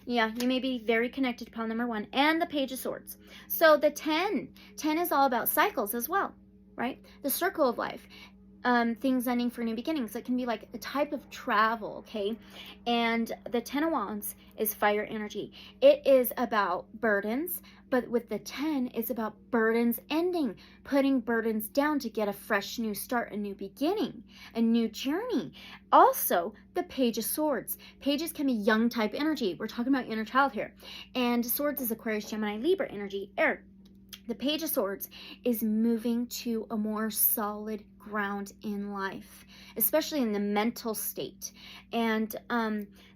Yeah, you may be very connected to pile number 1 and the Page of Swords. So the 10 is all about cycles as well, right? The circle of life. Things ending for new beginnings. It can be like a type of travel, okay? And the 10 of Wands is fire energy. It is about burdens, but with the 10, it's about burdens ending, putting burdens down to get a fresh new start, a new beginning, a new journey. Also, the Page of Swords. Pages can be young type energy. We're talking about inner child here. And Swords is Aquarius, Gemini, Libra energy, air. The Page of Swords is moving to a more solid ground in life, especially in the mental state. And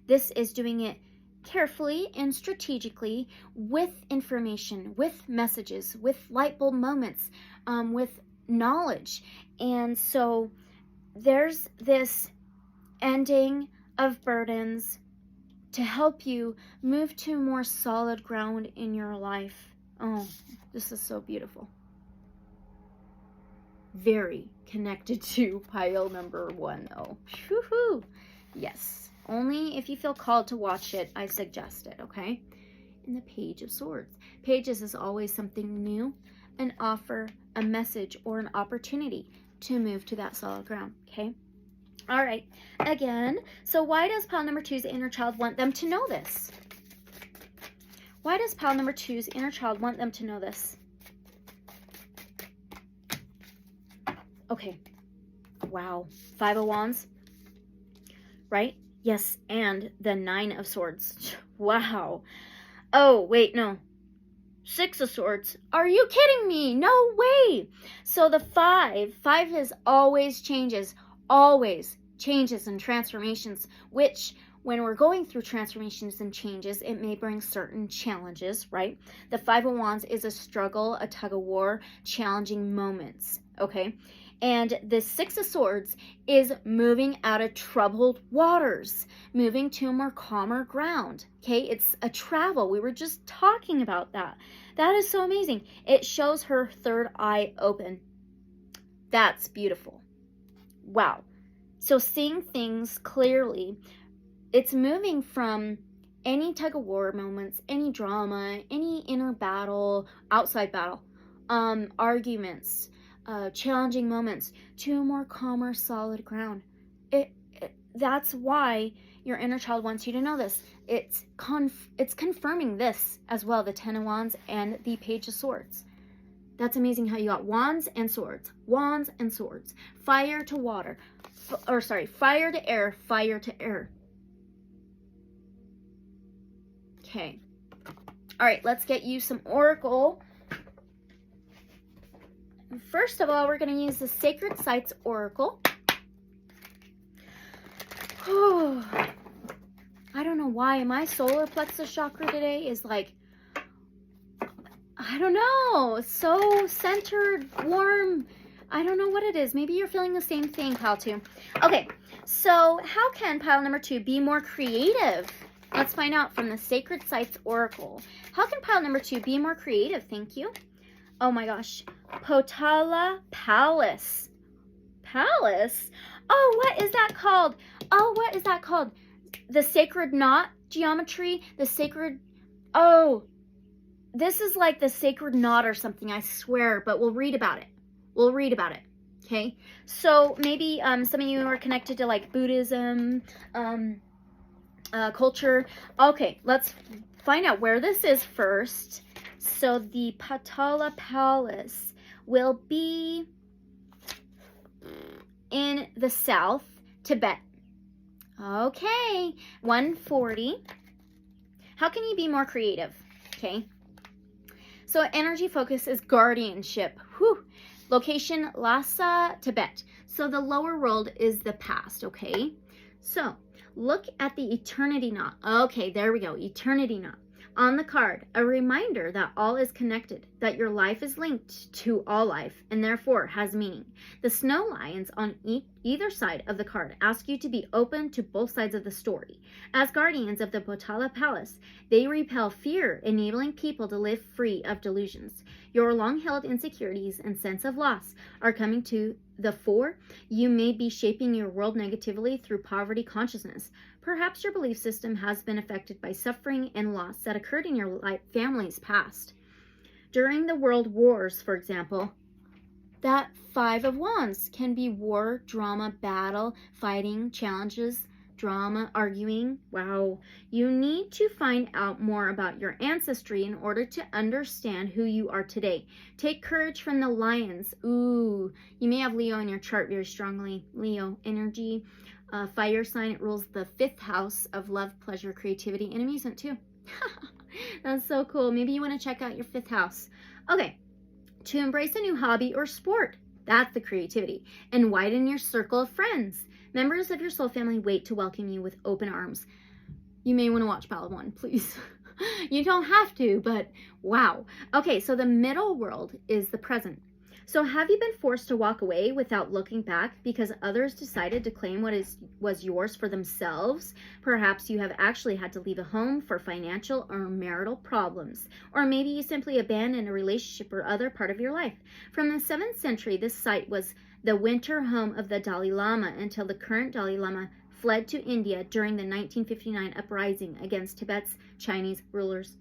this is doing it carefully and strategically with information, with messages, with light bulb moments, with knowledge. And so there's this ending of burdens to help you move to more solid ground in your life. Oh, this is so beautiful. very connected to pile number 1 though. Woohoo! Yes, only if you feel called to watch it, I suggest it, okay? In the Page of Swords. Pages is always something new, an offer, a message, or an opportunity to move to that solid ground, okay? All right, again, so why does pile number 2's inner child want them to know this? Why does pile number 2's inner child want them to know this? Okay, wow, 5 of Wands, right? Yes, and the 9 of Swords. Wow. Oh, wait, no. 6 of Swords. Are you kidding me? No way. So the 5 is always changes and transformations, which when we're going through transformations and changes, it may bring certain challenges, right? The 5 of Wands is a struggle, a tug of war, challenging moments, okay? And the 6 of Swords is moving out of troubled waters, moving to a more calmer ground, okay? It's a travel. We were just talking about that. That is so amazing. It shows her third eye open. That's beautiful. Wow. So seeing things clearly, it's moving from any tug of war moments, any drama, any inner battle, outside battle, arguments, challenging moments, to a more calmer, solid ground. That's why your inner child wants you to know this. It's confirming this as well, the 10 of Wands and the Page of Swords. That's amazing how you got Wands and Swords, Wands and Swords, fire to water, fire to air, fire to air. Okay. All right, let's get you some Oracle. First of all, we're going to use the Sacred Sites Oracle. Oh, I don't know why my solar plexus chakra today is like, I don't know, so centered, warm. I don't know what it is. Maybe you're feeling the same thing, pile 2. Okay, so how can pile number 2 be more creative? Let's find out from the Sacred Sites Oracle. How can pile number 2 be more creative? Thank you. Oh my gosh. Potala Palace. Palace? Oh, what is that called? Oh, what is that called? The sacred knot geometry? The sacred... Oh, this is like the sacred knot or something, I swear, but we'll read about it. We'll read about it, okay? So maybe some of you are connected to like Buddhism, culture. Okay, let's find out where this is first. So the Potala Palace will be in the south, Tibet. Okay, 140. How can you be more creative? Okay. So energy focus is guardianship. Whew. Location, Lhasa, Tibet. So the lower world is the past, okay? So look at the eternity knot. Okay, there we go, eternity knot. On the card, a reminder that all is connected, that your life is linked to all life and therefore has meaning. The snow lions on either side of the card ask you to be open to both sides of the story. As guardians of the Potala Palace, they repel fear, enabling people to live free of delusions. Your long-held insecurities and sense of loss are coming to the fore. You may be shaping your world negatively through poverty consciousness. Perhaps your belief system has been affected by suffering and loss that occurred in your family's past. During the world wars, for example, that 5 of Wands can be war, drama, battle, fighting, challenges, drama, arguing. Wow. You need to find out more about your ancestry in order to understand who you are today. Take courage from the lions. Ooh, you may have Leo in your chart very strongly. Leo energy. Fire sign, it rules the 5th house of love, pleasure, creativity, and amusement too. That's so cool. Maybe you want to check out your 5th house. Okay, to embrace a new hobby or sport. That's the creativity. And widen your circle of friends. Members of your soul family wait to welcome you with open arms. You may want to watch Pile 1, please. You don't have to, but wow. Okay, so the middle world is the present. So have you been forced to walk away without looking back because others decided to claim what was yours for themselves? Perhaps you have actually had to leave a home for financial or marital problems. Or maybe you simply abandoned a relationship or other part of your life. From the 7th century, this site was the winter home of the Dalai Lama until the current Dalai Lama fled to India during the 1959 uprising against Tibet's Chinese rulers.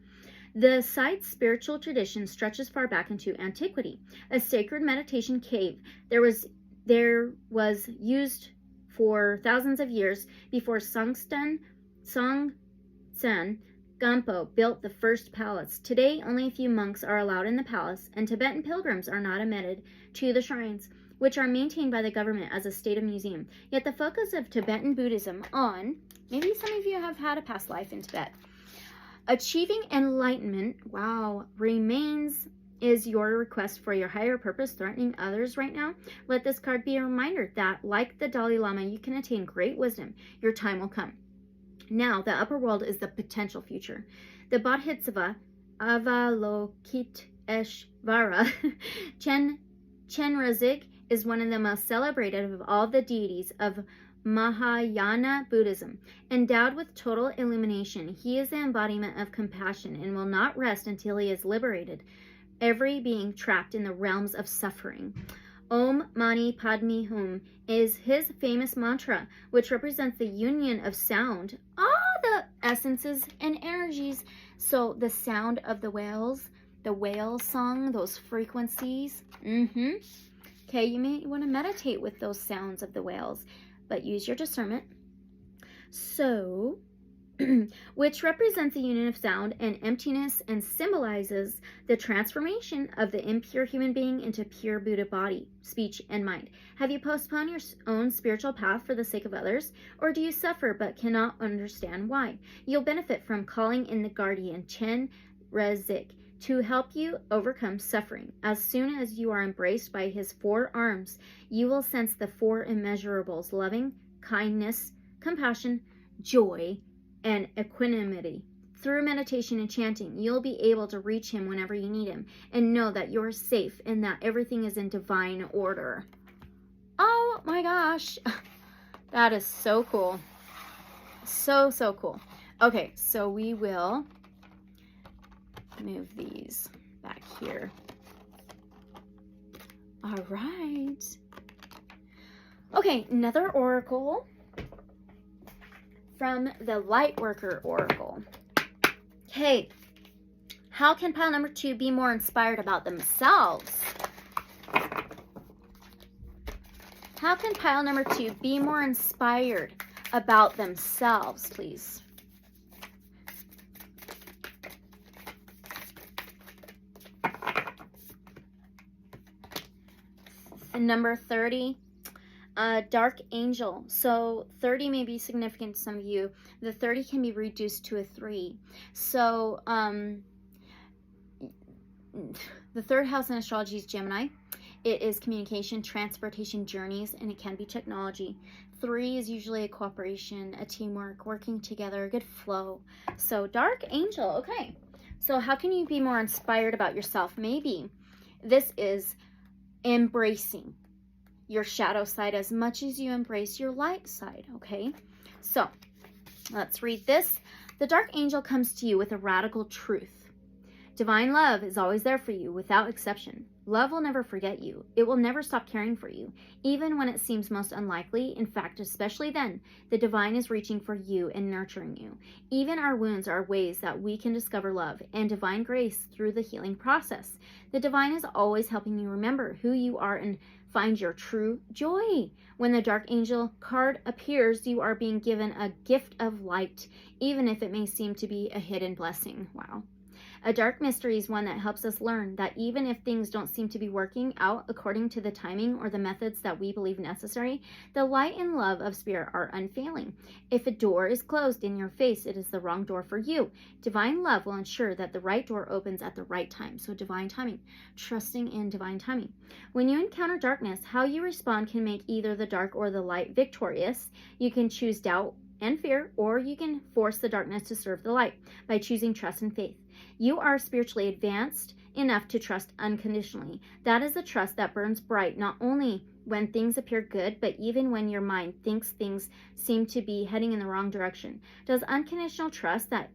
The site's spiritual tradition stretches far back into antiquity. A sacred meditation cave there was used for thousands of years before Songtsen Gampo built the first palace. Today, only a few monks are allowed in the palace, and Tibetan pilgrims are not admitted to the shrines, which are maintained by the government as a state of museum. Yet the focus of Tibetan Buddhism on, maybe some of you have had a past life in Tibet, achieving enlightenment, is your request for your higher purpose threatening others right now? Let this card be a reminder that, like the Dalai Lama, you can attain great wisdom. Your time will come. Now, the upper world is the potential future. The Bodhisattva, Avalokiteshvara, Chenrezig, is one of the most celebrated of all the deities of Mahayana Buddhism. Endowed with total illumination, he is the embodiment of compassion and will not rest until he has liberated every being trapped in the realms of suffering. Om Mani Padme Hum is his famous mantra, which represents the union of sound, all the essences and energies. So the sound of the whales, the whale song, those frequencies. Okay, you may want to meditate with those sounds of the whales, but use your discernment. So, which represents the union of sound and emptiness and symbolizes the transformation of the impure human being into pure Buddha body, speech, and mind. Have you postponed your own spiritual path for the sake of others, or do you suffer but cannot understand why? You'll benefit from calling in the guardian Chenrezig to help you overcome suffering. As soon as you are embraced by his 4 arms, you will sense the 4 immeasurables: loving, kindness, compassion, joy, and equanimity. Through meditation and chanting, you'll be able to reach him whenever you need him, and know that you're safe and that everything is in divine order. Oh my gosh, that is so cool. So cool. Okay, so we will move these back here. All right. Okay, another oracle from the Lightworker Oracle. Okay, how can pile number 2 be more inspired about themselves? How can pile number 2 be more inspired about themselves, please? And number 30, Dark Angel. So 30 may be significant to some of you. The 30 can be reduced to a 3. So the 3rd house in astrology is Gemini. It is communication, transportation, journeys, and it can be technology. 3 is usually a cooperation, a teamwork, working together, a good flow. So Dark Angel. Okay, so how can you be more inspired about yourself? Maybe this is embracing your shadow side as much as you embrace your light side. Okay, so let's read this. The Dark Angel comes to you with a radical truth. Divine love is always there for you without exception. Love will never forget you. It will never stop caring for you, even when it seems most unlikely. In fact, especially then, the divine is reaching for you and nurturing you. Even our wounds are ways that we can discover love and divine grace through the healing process. The divine is always helping you remember who you are and find your true joy. When the Dark Angel card appears, you are being given a gift of light, even if it may seem to be a hidden blessing. Wow. A dark mystery is one that helps us learn that even if things don't seem to be working out according to the timing or the methods that we believe necessary, the light and love of spirit are unfailing. If a door is closed in your face, it is the wrong door for you. Divine love will ensure that the right door opens at the right time. So divine timing, trusting in divine timing. When you encounter darkness, how you respond can make either the dark or the light victorious. You can choose doubt and fear, or you can force the darkness to serve the light by choosing trust and faith. You are spiritually advanced enough to trust unconditionally. That is a trust that burns bright, not only when things appear good, but even when your mind thinks things seem to be heading in the wrong direction. Does unconditional trust that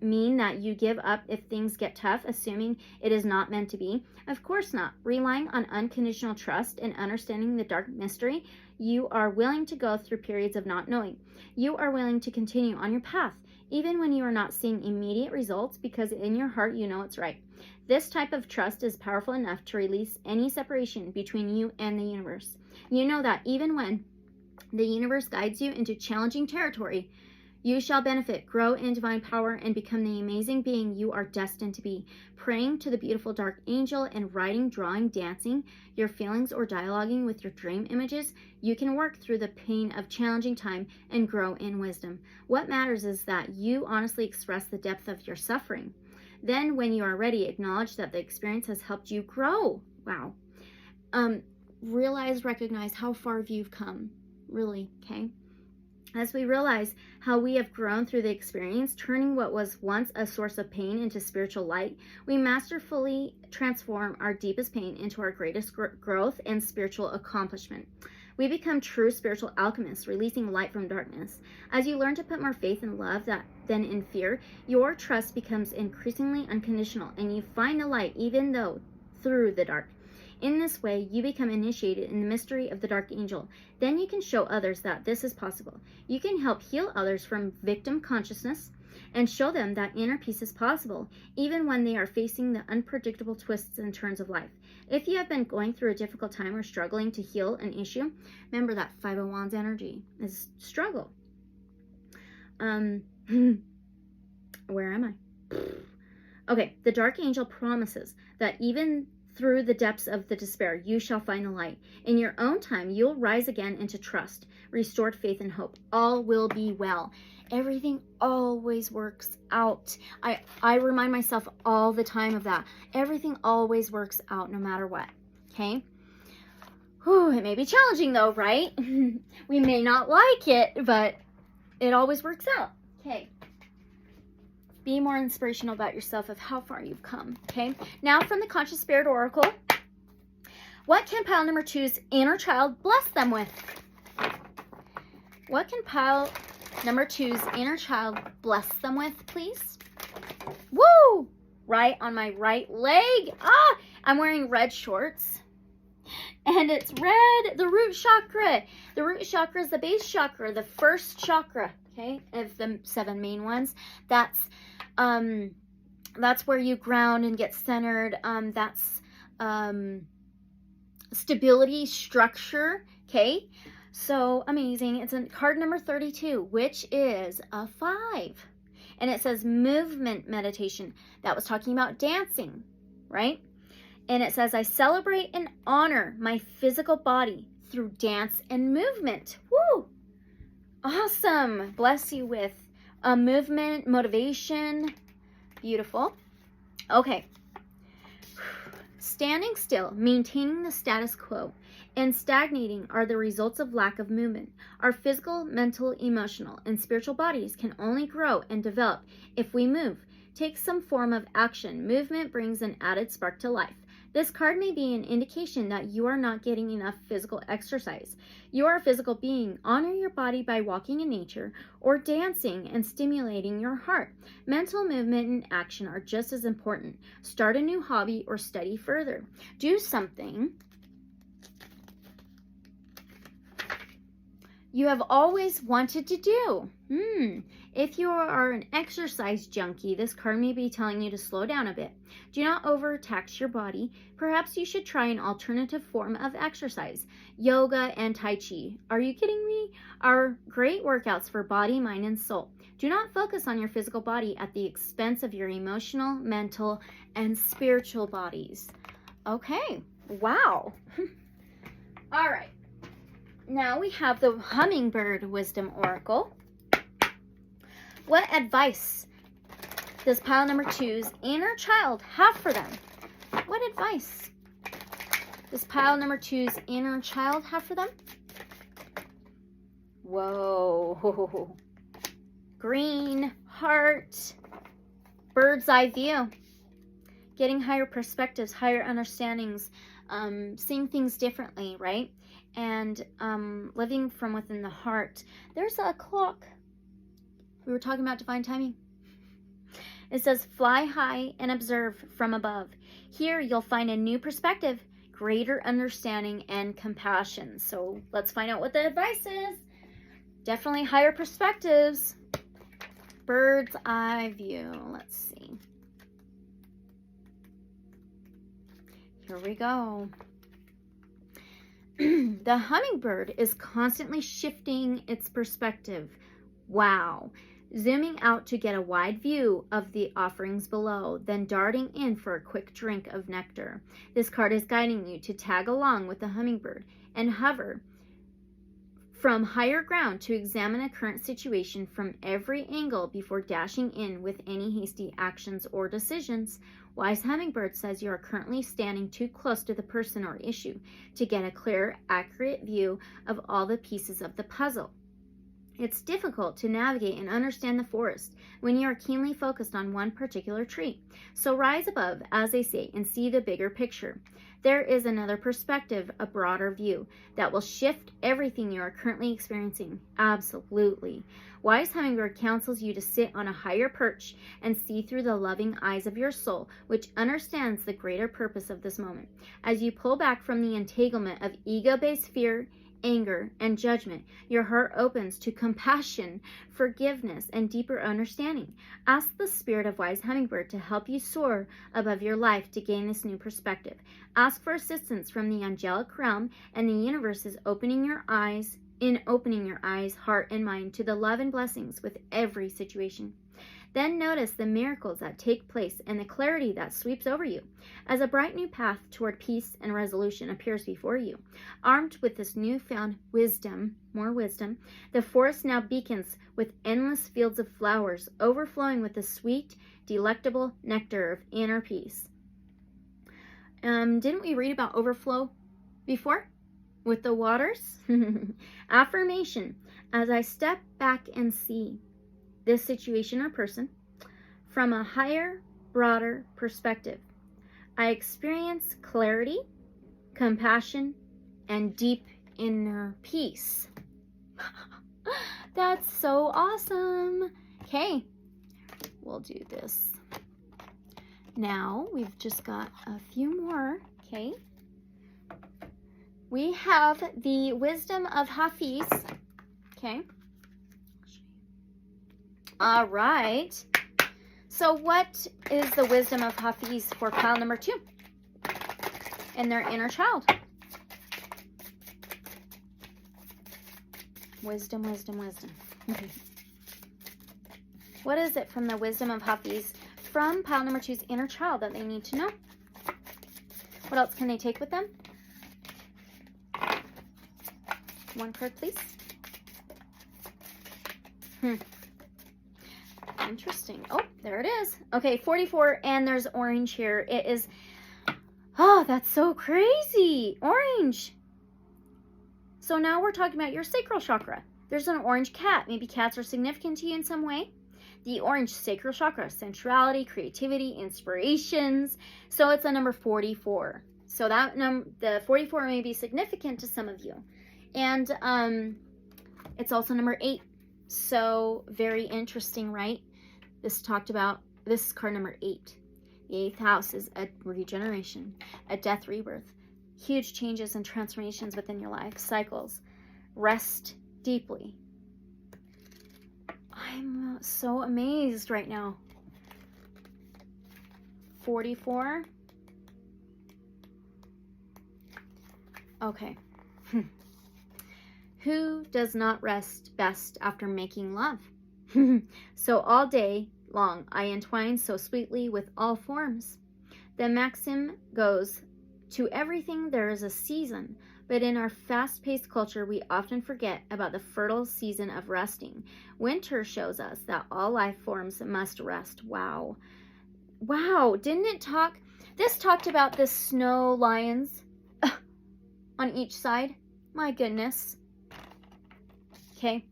mean that you give up if things get tough, assuming it is not meant to be? Of course not. Relying on unconditional trust and understanding the dark mystery, you are willing to go through periods of not knowing. You are willing to continue on your path, even when you are not seeing immediate results, because in your heart you know it's right. This type of trust is powerful enough to release any separation between you and the universe. You know that even when the universe guides you into challenging territory, you shall benefit, grow in divine power, and become the amazing being you are destined to be. Praying to the beautiful dark angel and writing, drawing, dancing your feelings, or dialoguing with your dream images, you can work through the pain of challenging time and grow in wisdom. What matters is that you honestly express the depth of your suffering. Then, when you are ready, acknowledge that the experience has helped you grow. Wow. Recognize how far you've come. Really, okay? As we realize how we have grown through the experience, turning what was once a source of pain into spiritual light, we masterfully transform our deepest pain into our greatest growth and spiritual accomplishment. We become true spiritual alchemists, releasing light from darkness. As you learn to put more faith and love than in fear, your trust becomes increasingly unconditional, and you find the light even though through the dark. In this way, you become initiated in the mystery of the dark angel. Then you can show others that this is possible. You can help heal others from victim consciousness and show them that inner peace is possible, even when they are facing the unpredictable twists and turns of life. If you have been going through a difficult time or struggling to heal an issue, remember that Five of Wands energy is struggle. Where am I? Okay, the dark angel promises that even through the depths of the despair, you shall find the light. In your own time, you'll rise again into trust, restored faith and hope. All will be well. Everything always works out. I remind myself all the time of that. Everything always works out no matter what. Okay? Whew, it may be challenging though, right? We may not like it, but it always works out. Okay. Be more inspirational about yourself of how far you've come. Okay? Now from the Conscious Spirit Oracle, what can pile number 2's inner child bless them with? What can pile number 2's inner child bless them with, please? Woo! Right on my right leg. Ah! I'm wearing red shorts. And it's red, the root chakra. The root chakra is the base chakra, the first chakra, okay, of the 7 main ones. That's where you ground and get centered. That's stability, structure, okay? So amazing. It's in card number 32, which is a 5. And it says movement meditation. That was talking about dancing, right? And it says, I celebrate and honor my physical body through dance and movement. Woo! Awesome. Bless you with movement, motivation. Beautiful. Okay. Standing still, maintaining the status quo, and stagnating are the results of lack of movement. Our physical, mental, emotional, and spiritual bodies can only grow and develop if we move. Take some form of action. Movement brings an added spark to life. This card may be an indication that you are not getting enough physical exercise. You are a physical being. Honor your body by walking in nature or dancing and stimulating your heart. Mental movement and action are just as important. Start a new hobby or study further. Do something you have always wanted to do. If you are an exercise junkie, this card may be telling you to slow down a bit. Do not overtax your body. Perhaps you should try an alternative form of exercise. Yoga and Tai Chi, are you kidding me? Are great workouts for body, mind, and soul. Do not focus on your physical body at the expense of your emotional, mental, and spiritual bodies. Okay, wow. All right. Now we have the Hummingbird Wisdom Oracle. What advice does pile number 2's inner child have for them? What advice does pile number 2's inner child have for them? Whoa. green, heart, bird's eye view. Getting higher perspectives, higher understandings, seeing things differently, right? And living from within the heart. There's a clock. We were talking about divine timing. It says, fly high and observe from above. Here you'll find a new perspective, greater understanding, and compassion. So let's find out what the advice is. Definitely higher perspectives. Bird's eye view. Let's see. Here we go. The hummingbird is constantly shifting its perspective. Wow. Zooming out to get a wide view of the offerings below, then darting in for a quick drink of nectar. This card is guiding you to tag along with the hummingbird and hover from higher ground to examine a current situation from every angle before dashing in with any hasty actions or decisions. Wise Hummingbird says you are currently standing too close to the person or issue to get a clear, accurate view of all the pieces of the puzzle. It's difficult to navigate and understand the forest when you are keenly focused on one particular tree. So rise above, as they say, and see the bigger picture. There is another perspective, a broader view, that will shift everything you are currently experiencing. Absolutely. Wise Hummingbird counsels you to sit on a higher perch and see through the loving eyes of your soul, which understands the greater purpose of this moment. As you pull back from the entanglement of ego-based fear, anger, and judgment, your heart opens to compassion, forgiveness, and deeper understanding. Ask the spirit of Wise Hummingbird to help you soar above your life to gain this new perspective. Ask for assistance from the angelic realm, and the universe is opening your eyes, heart, and mind to the love and blessings with every situation. Then notice the miracles that take place and the clarity that sweeps over you as a bright new path toward peace and resolution appears before you. Armed with this newfound wisdom, more wisdom, the forest now beacons with endless fields of flowers overflowing with the sweet, delectable nectar of inner peace. Didn't we read about overflow before with the waters? Affirmation: as I step back and see this situation or person from a higher, broader perspective, I experience clarity, compassion, and deep inner peace. That's so awesome. Okay, we'll do this. Now we've just got a few more. Okay, we have the wisdom of Hafiz. Okay. All right. So what is the wisdom of Hafiz for pile number 2? And their inner child. Wisdom, wisdom, wisdom. Okay. What is it from the wisdom of Hafiz from pile number 2's inner child that they need to know? What else can they take with them? One card, please. Interesting. Oh, there it is. Okay, 44, and there's orange here. It is, oh, that's so crazy. Orange. So now we're talking about your sacral chakra. There's an orange cat. Maybe cats are significant to you in some way. The orange sacral chakra, sensuality, creativity, inspirations. So it's a number 44. So that the 44 may be significant to some of you. And it's also number 8. So very interesting, right? This is card number 8. The 8th house is a regeneration, a death, rebirth, huge changes and transformations within your life, cycles. Rest deeply. I'm so amazed right now. 44. Okay. Who does not rest best after making love? So all day long I entwine so sweetly with all forms. The maxim goes, to everything there is a season, but in our fast-paced culture we often forget about the fertile season of resting. Winter shows us that all life forms must rest. Wow. Wow, didn't it talk? This talked about the snow lions on each side. My goodness. Okay.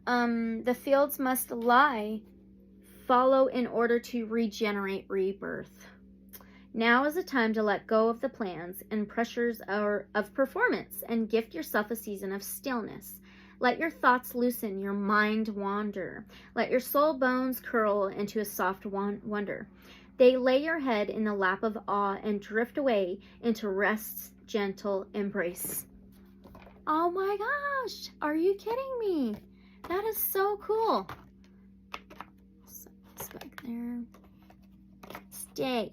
The fields must follow in order to regenerate rebirth. Now is the time to let go of the plans and pressures of performance and gift yourself a season of stillness. Let your thoughts loosen, your mind wander. Let your soul bones curl into a soft wonder. They lay your head in the lap of awe and drift away into rest's gentle embrace. Oh my gosh, are you kidding me? That is so cool. So it's back there. Stay.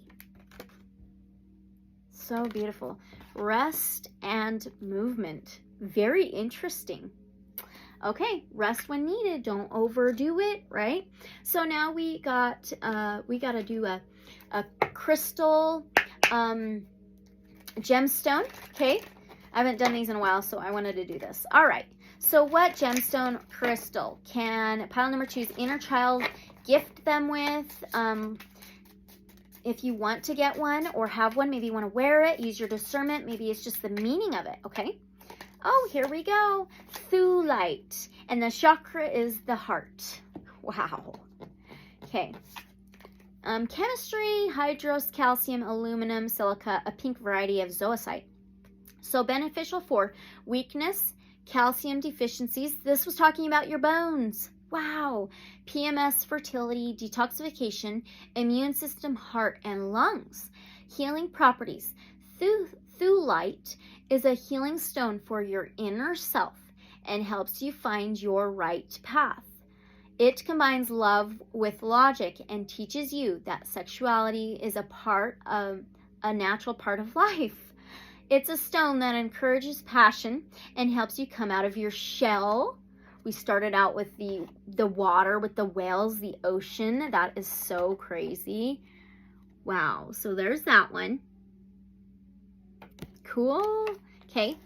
So beautiful. Rest and movement. Very interesting. Okay, rest when needed. Don't overdo it, right? So now we got to do a crystal gemstone. Okay, I haven't done these in a while, so I wanted to do this. All right. So what gemstone crystal can pile number 2's inner child gift them with? If you want to get one or have one, maybe you want to wear it, use your discernment. Maybe it's just the meaning of it, okay? Oh, here we go. Thulite. And the chakra is the heart. Wow. Okay. Chemistry, hydros, calcium, aluminum, silica, a pink variety of zoisite. So beneficial for weakness, calcium deficiencies. This was talking about your bones. Wow. PMS, fertility, detoxification, immune system, heart, and lungs. Healing properties. Thulite is a healing stone for your inner self and helps you find your right path. It combines love with logic and teaches you that sexuality is a natural part of life. It's a stone that encourages passion and helps you come out of your shell. We started out with the water, with the whales, the ocean. That is so crazy. Wow. So there's that one. Cool. Okay.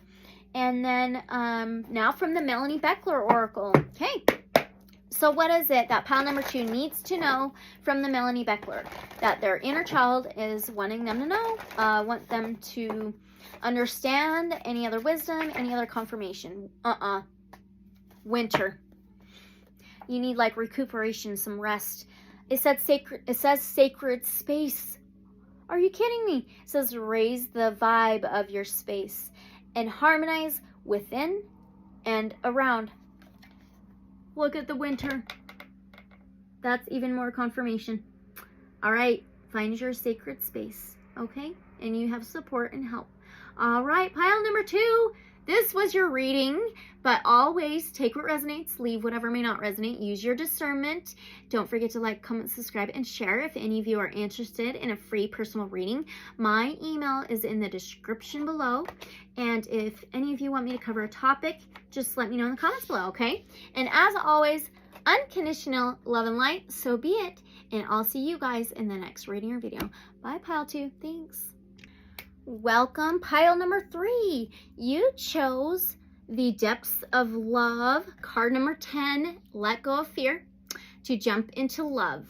And then now from the Melanie Beckler Oracle. Okay. So what is it that pile number 2 needs to know from the Melanie Beckler? That their inner child is wanting them to know, want them to understand, any other wisdom, any other confirmation. Winter. You need like recuperation, some rest. It says sacred space. Are you kidding me? It says raise the vibe of your space and harmonize within and around. Look at the winter. That's even more confirmation. All right, find your sacred space, okay? And you have support and help. All right, pile number 2. This was your reading, but always take what resonates, leave whatever may not resonate. Use your discernment. Don't forget to like, comment, subscribe, and share if any of you are interested in a free personal reading. My email is in the description below. And if any of you want me to cover a topic, just let me know in the comments below, okay? And as always, unconditional love and light, so be it. And I'll see you guys in the next reading or video. Bye, pile 2. Thanks. Welcome, pile number 3. You chose the Depths of Love, card number 10, Let Go of Fear, to jump into love.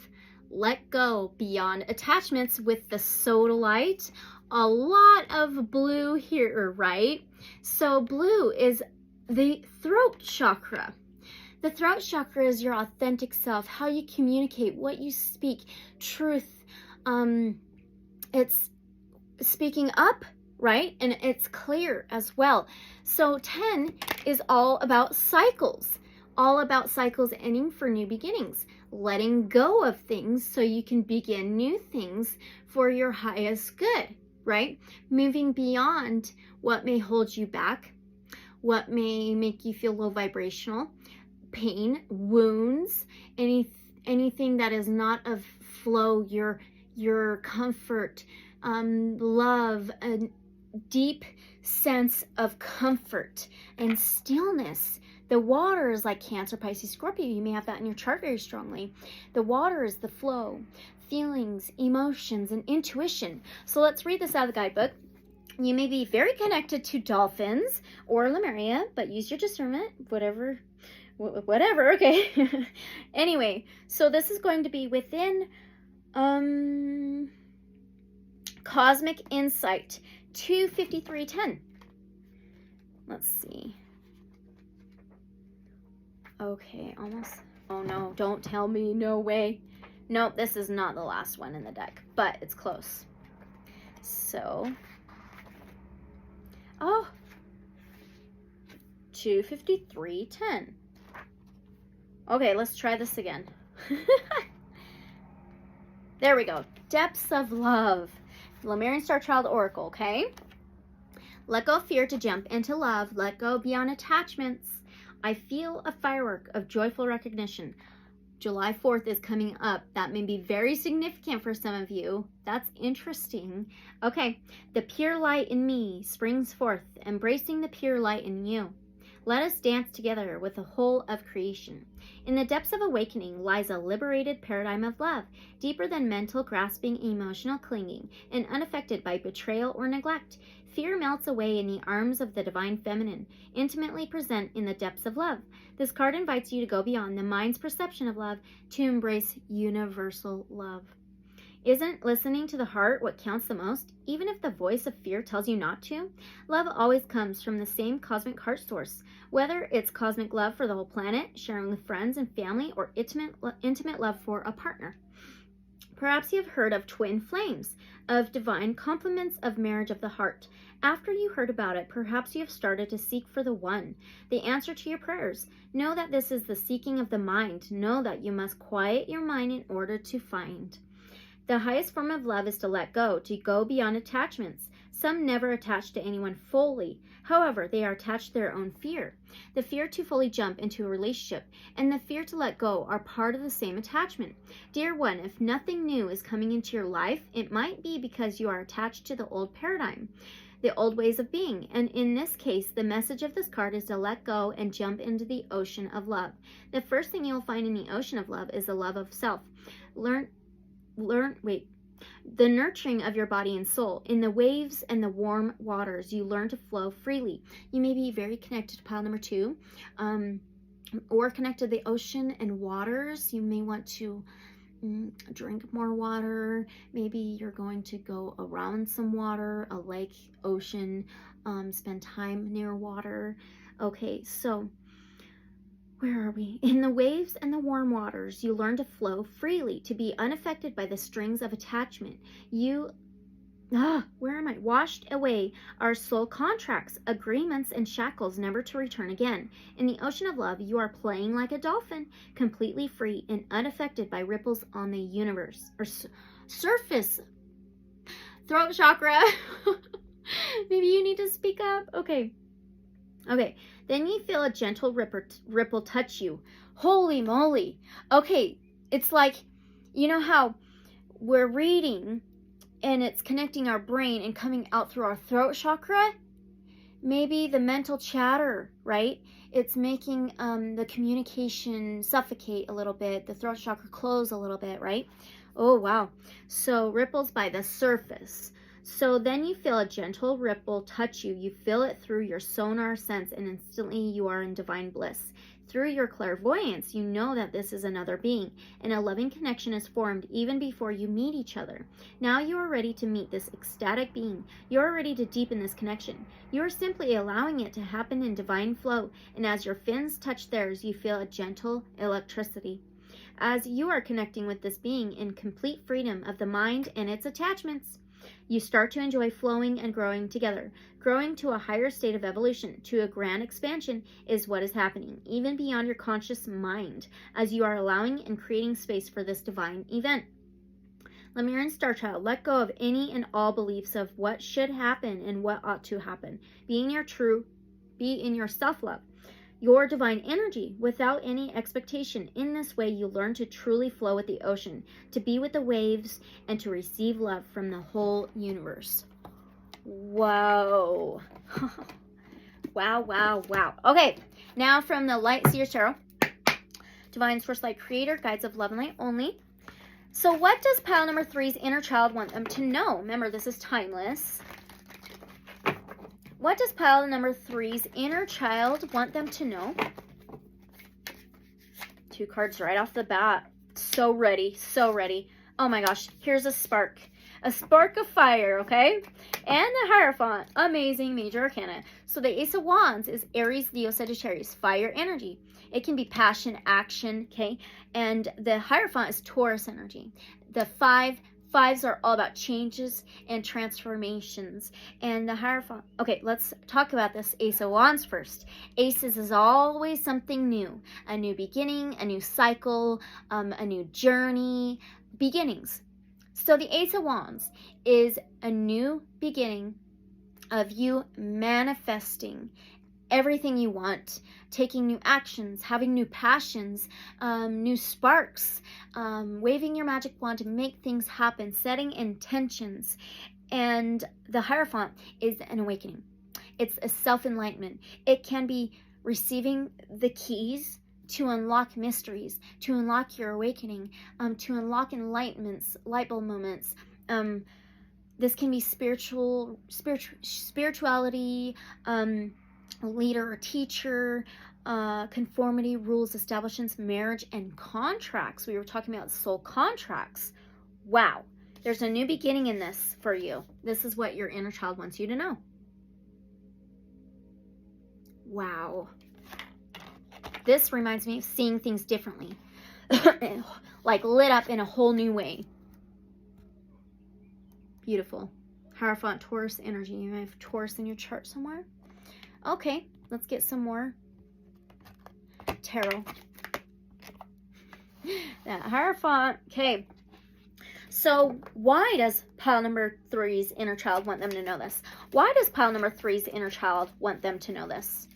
Let go beyond attachments with the sodalite. A lot of blue here, right? So blue is the throat chakra. The throat chakra is your authentic self, how you communicate, what you speak, truth. It's speaking up, right? And it's clear as well. So 10 is all about cycles, ending for new beginnings, letting go of things so you can begin new things for your highest good, right? Moving beyond what may hold you back, what may make you feel low vibrational, pain, wounds, anything that is not of flow, your comfort, love, a deep sense of comfort and stillness. The water is like Cancer, Pisces, Scorpio. You may have that in your chart very strongly. The water is the flow, feelings, emotions, and intuition. So let's read this out of the guidebook. You may be very connected to dolphins or Lemuria, but use your discernment, whatever, okay. Anyway, so this is going to be within Cosmic Insight 25310. Let's see. Okay, almost. Oh no, don't tell me. No way. Nope, this is not the last one in the deck, but it's close. So, oh, 253.10. Okay, let's try this again. There we go. Depths of Love. Lemurian Starchild Oracle, okay? Let go of fear to jump into love. Let go beyond attachments. I feel a firework of joyful recognition. July 4th is coming up. That may be very significant for some of you. That's interesting. Okay, the pure light in me springs forth, embracing the pure light in you. Let us dance together with the whole of creation. In the depths of awakening lies a liberated paradigm of love, deeper than mental grasping, emotional clinging, and unaffected by betrayal or neglect. Fear melts away in the arms of the divine feminine, intimately present in the depths of love. This card invites you to go beyond the mind's perception of love to embrace universal love. Isn't listening to the heart what counts the most, even if the voice of fear tells you not to? Love always comes from the same cosmic heart source, whether it's cosmic love for the whole planet, sharing with friends and family, or intimate love for a partner. Perhaps you've heard of twin flames, of divine complements of marriage of the heart. After you heard about it, perhaps you have started to seek for the one, the answer to your prayers. Know that this is the seeking of the mind. Know that you must quiet your mind in order to find. The highest form of love is to let go, to go beyond attachments. Some never attach to anyone fully. However, they are attached to their own fear. The fear to fully jump into a relationship and the fear to let go are part of the same attachment. Dear one, if nothing new is coming into your life, it might be because you are attached to the old paradigm, the old ways of being. And in this case, the message of this card is to let go and jump into the ocean of love. The first thing you'll find in the ocean of love is the love of self. The nurturing of your body and soul. In the waves and the warm waters, you learn to flow freely. You may be very connected to pile number 2, or connected to the ocean and waters. You may want to drink more water. Maybe you're going to go around some water, a lake, ocean, spend time near water. Okay, so where are we? In the waves and the warm waters, you learn to flow freely, to be unaffected by the strings of attachment. Washed away our soul contracts, agreements, and shackles never to return again. In the ocean of love, you are playing like a dolphin, completely free and unaffected by ripples on the universe or surface. Throat chakra. Maybe you need to speak up. Okay. Then you feel a gentle ripple touch you. Holy moly. Okay, it's like, you know how we're reading and it's connecting our brain and coming out through our throat chakra? Maybe the mental chatter, right? It's making the communication suffocate a little bit, the throat chakra close a little bit, right? Oh, wow. So ripples by the surface. So then you feel a gentle ripple touch you. You feel it through your sonar sense, and instantly you are in divine bliss. Through your clairvoyance, you know that this is another being, and a loving connection is formed even before you meet each other. Now you are ready to meet this ecstatic being. You are ready to deepen this connection. You are simply allowing it to happen in divine flow, and as your fins touch theirs, you feel a gentle electricity. As you are connecting with this being in complete freedom of the mind and its attachments, you start to enjoy flowing and growing together. Growing to a higher state of evolution, to a grand expansion, is what is happening, even beyond your conscious mind, as you are allowing and creating space for this divine event. Lemurian Starchild, let go of any and all beliefs of what should happen and what ought to happen. Be in your self-love, your divine energy, without any expectation. In this way, you learn to truly flow with the ocean, to be with the waves, and to receive love from the whole universe. Whoa. Wow. Okay, now from the Lightseers Tarot, Divine Source Light Creator, Guides of Love and Light Only. So what does pile number 3's inner child want them to know? Remember, this is timeless. What does pile number 3's inner child want them to know? 2 cards right off the bat. So ready. Oh my gosh. Here's a spark. a spark of fire, okay? And the Hierophant, amazing major arcana. So the Ace of Wands is Aries, Leo, Sagittarius, fire energy. It can be passion, action, okay? And the Hierophant is Taurus energy. The fives are all about changes and transformations. And the Hierophant, okay, let's talk about this Ace of Wands first. Aces is always something new, a new beginning, a new cycle, a new journey, beginnings. So the Ace of Wands is a new beginning of you manifesting everything you want, taking new actions, having new passions, new sparks, waving your magic wand to make things happen, setting intentions. And the Hierophant is an awakening. It's a self-enlightenment. It can be receiving the keys to unlock mysteries, to unlock your awakening, to unlock enlightenments, light bulb moments. This can be spirituality, leader or teacher, conformity, rules, establishments, marriage, and contracts. We were talking about soul contracts. Wow. There's a new beginning in this for you. This is what your inner child wants you to know. Wow. This reminds me of seeing things differently. Like lit up in a whole new way. Beautiful. Hierophant, Taurus energy. You have Taurus in your chart somewhere. Okay, let's get some more tarot. That Hierophant. Okay. So why does pile number 3's inner child want them to know this? Why does pile number 3's inner child want them to know this?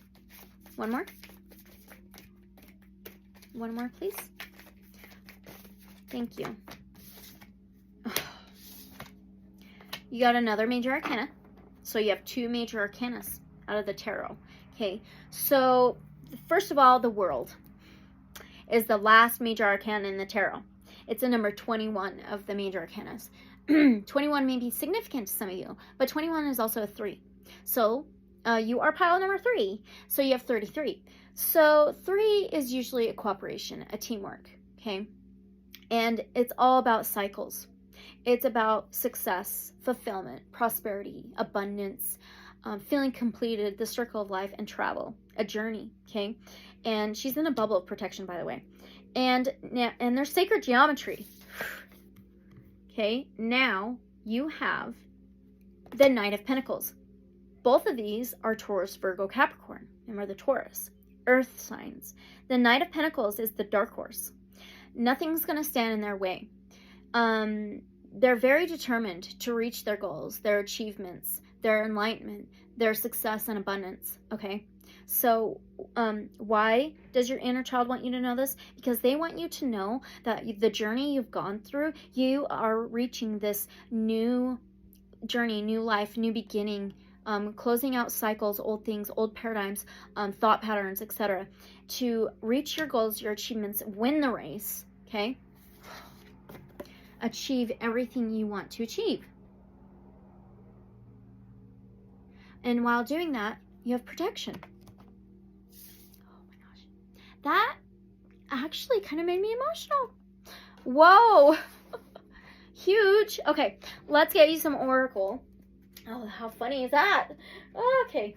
One more. One more, please. Thank you. You got another major arcana. So you have 2 major arcanas out of the tarot. Okay, so first of all, the World is the last major arcana in the tarot. It's a number 21 of the major arcanas. 21 may be significant to some of you, but 21 is also a 3. So you are pile number 3, so you have 33. So 3 is usually a cooperation, a teamwork, okay? And it's all about cycles. It's about success, fulfillment, prosperity, abundance, feeling completed, the circle of life, and travel, a journey, okay? And she's in a bubble of protection, by the way. And there's sacred geometry. Okay, now you have the Knight of Pentacles. Both of these are Taurus, Virgo, Capricorn. Remember the Taurus, earth signs. The Knight of Pentacles is the dark horse. Nothing's going to stand in their way. They're very determined to reach their goals, their achievements, their enlightenment, their success and abundance, okay? So why does your inner child want you to know this? Because they want you to know that the journey you've gone through, you are reaching this new journey, new life, new beginning, closing out cycles, old things, old paradigms, thought patterns, etc. to reach your goals, your achievements, win the race, okay? Achieve everything you want to achieve. And while doing that, you have protection. Oh my gosh. That actually kind of made me emotional. Whoa. Huge. Okay, let's get you some oracle. Oh, how funny is that? Okay.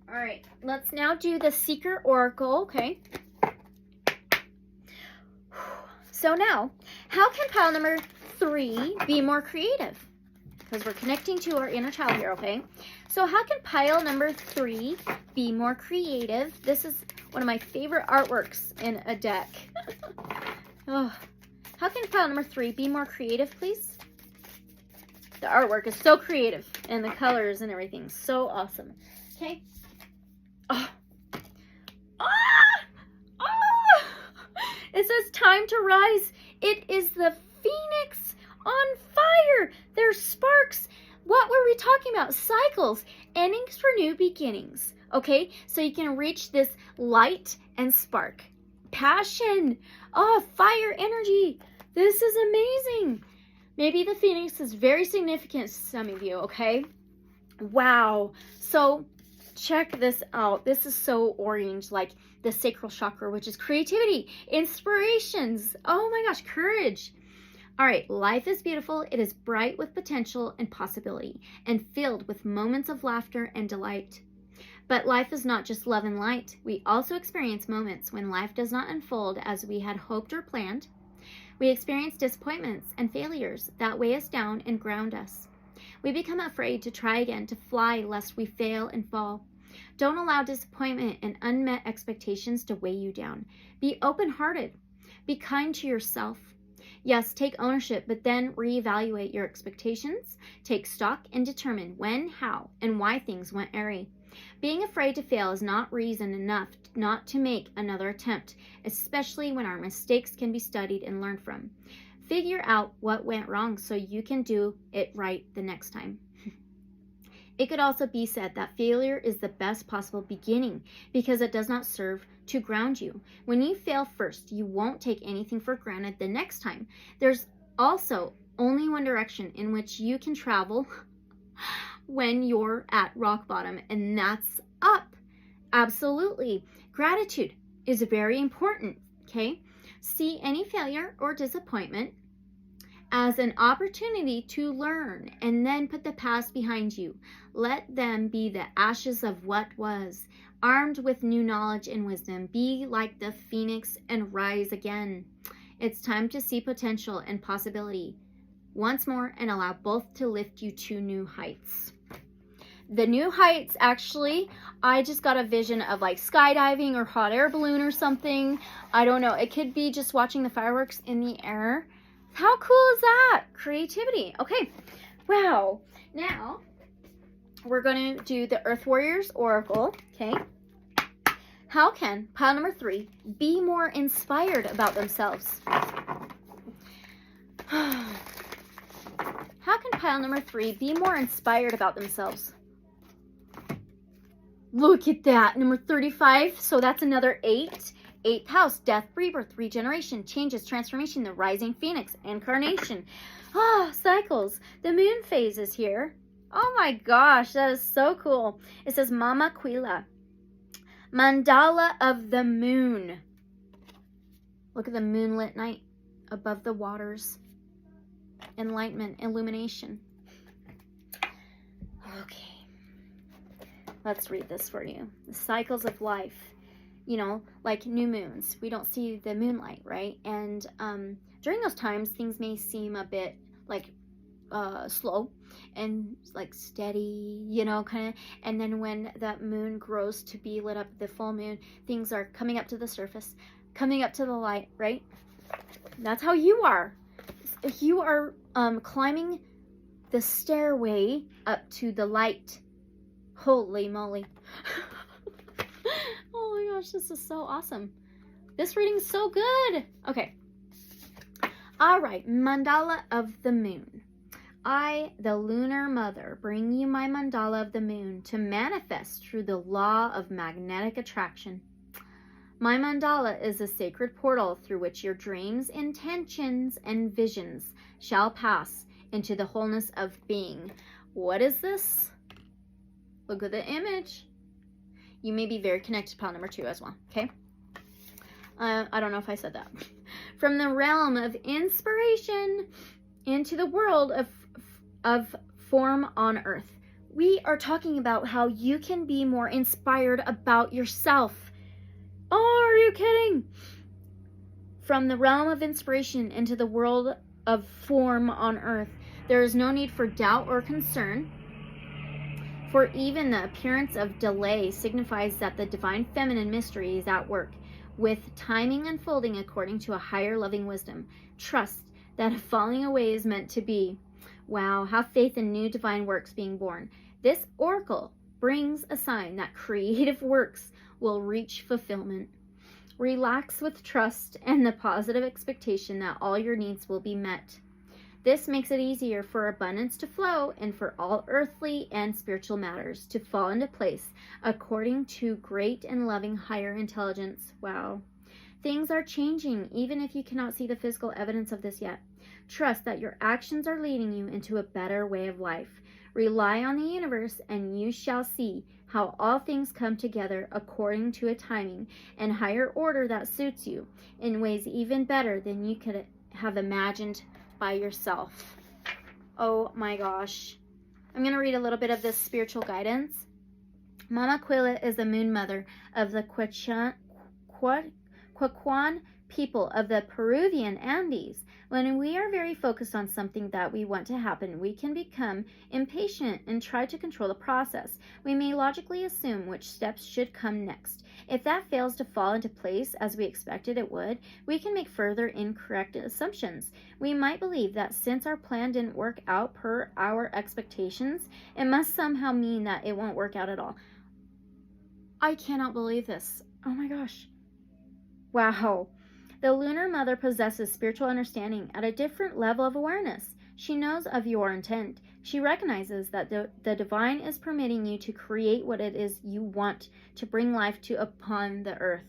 All right, let's now do the Secret Oracle, okay? So now, how can pile number 3 be more creative? Because we're connecting to our inner child here, okay? So how can pile number 3 be more creative? This is one of my favorite artworks in a deck. Oh, how can pile number 3 be more creative, please? The artwork is so creative, and the colors and everything, so awesome. Okay. Oh. It says time to rise. It is the phoenix on fire. There's sparks. What were we talking about? Cycles, endings for new beginnings. Okay, so you can reach this light and spark. Passion. Oh, fire energy. This is amazing. Maybe the phoenix is very significant to some of you, okay? Wow. So check this out. This is so orange, like the sacral chakra, which is creativity, inspirations. Oh my gosh, courage. All right, life is beautiful. It is bright with potential and possibility and filled with moments of laughter and delight. But life is not just love and light. We also experience moments when life does not unfold as we had hoped or planned. We experience disappointments and failures that weigh us down and ground us. We become afraid to try again, to fly lest we fail and fall. Don't allow disappointment and unmet expectations to weigh you down. Be open-hearted. Be kind to yourself. Yes, take ownership, but then reevaluate your expectations, take stock, and determine when, how, and why things went awry. Being afraid to fail is not reason enough not to make another attempt, especially when our mistakes can be studied and learned from. Figure out what went wrong so you can do it right the next time. It could also be said that failure is the best possible beginning because it does not serve to ground you. When you fail first, you won't take anything for granted the next time. There's also only one direction in which you can travel when you're at rock bottom, and that's up. Absolutely. Gratitude is very important, okay? See any failure or disappointment as an opportunity to learn and then put the past behind you. Let them be the ashes of what was. Armed with new knowledge and wisdom, be like the phoenix and rise again. It's time to see potential and possibility once more and allow both to lift you to new heights. The new heights, actually, I just got a vision of like skydiving or hot air balloon or something. I don't know. It could be just watching the fireworks in the air. How cool is that? Creativity. Okay. Wow. Now, we're going to do the Earth Warriors Oracle. Okay. How can pile number 3 be more inspired about themselves? How can pile number 3 be more inspired about themselves? Look at that. Number 35. So that's another 8. 8th house, death, rebirth, regeneration, changes, transformation, the rising phoenix, incarnation. Cycles. The moon phase is here. Oh my gosh, that is so cool. It says Mama Quila. Mandala of the moon. Look at the moonlit night above the waters. Enlightenment, illumination. Okay. Let's read this for you. The cycles of life. You know, like new moons. We don't see the moonlight, right? And during those times, things may seem a bit like slow and like steady, you know, kind of. And then when that moon grows to be lit up, the full moon, things are coming up to the surface, coming up to the light, right? That's how you are. You are climbing the stairway up to the light. Holy moly. Oh my gosh, this is so awesome. This reading is so good. Okay. All right, mandala of the moon. I, the lunar mother, bring you my mandala of the moon to manifest through the law of magnetic attraction. My mandala is a sacred portal through which your dreams, intentions, and visions shall pass into the wholeness of being. What is this? Look at the image. You may be very connected to pile number 2 as well, okay? I don't know if I said that. From the realm of inspiration into the world of form on earth. We are talking about how you can be more inspired about yourself. Oh, are you kidding? From the realm of inspiration into the world of form on earth. There is no need for doubt or concern. For even the appearance of delay signifies that the divine feminine mystery is at work, with timing unfolding according to a higher loving wisdom. Trust that a falling away is meant to be. Wow, have faith in new divine works being born. This oracle brings a sign that creative works will reach fulfillment. Relax with trust and the positive expectation that all your needs will be met. This makes it easier for abundance to flow and for all earthly and spiritual matters to fall into place according to great and loving higher intelligence. Wow. Things are changing even if you cannot see the physical evidence of this yet. Trust that your actions are leading you into a better way of life. Rely on the universe and you shall see how all things come together according to a timing and higher order that suits you in ways even better than you could have imagined by yourself. Oh my gosh. I'm going to read a little bit of this spiritual guidance. Mama Quilla is the moon mother of the Quechuan people of the Peruvian Andes. When we are very focused on something that we want to happen, we can become impatient and try to control the process. We may logically assume which steps should come next. If that fails to fall into place as we expected it would, we can make further incorrect assumptions. We might believe that since our plan didn't work out per our expectations, it must somehow mean that it won't work out at all. I cannot believe this. Oh my gosh. Wow. The lunar mother possesses spiritual understanding at a different level of awareness. She knows of your intent. She recognizes that the divine is permitting you to create what it is you want to bring life to upon the earth.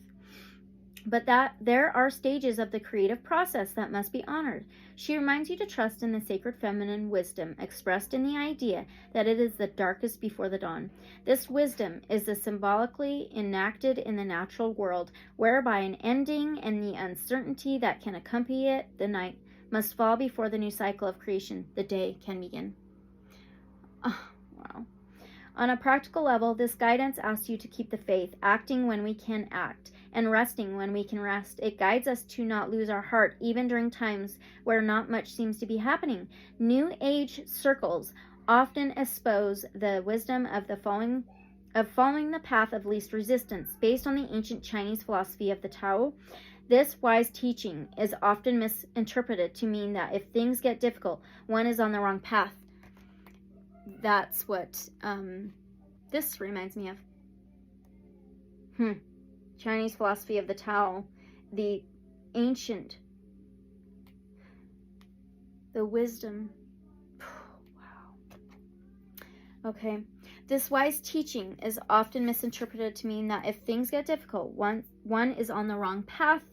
But that there are stages of the creative process that must be honored. She reminds you to trust in the sacred feminine wisdom expressed in the idea that it is the darkest before the dawn. This wisdom is the symbolically enacted in the natural world, whereby an ending and the uncertainty that can accompany it, the night, must fall before the new cycle of creation, the day, can begin. Oh, wow. On a practical level, this guidance asks you to keep the faith, acting when we can act, and resting when we can rest. It guides us to not lose our heart, even during times where not much seems to be happening. New Age circles often espouse the wisdom of following the path of least resistance, based on the ancient Chinese philosophy of the Tao. This wise teaching is often misinterpreted to mean that if things get difficult, one is on the wrong path. That's what this reminds me of. Chinese philosophy of the Tao, the wisdom. Wow. Okay. This wise teaching is often misinterpreted to mean that if things get difficult, one is on the wrong path.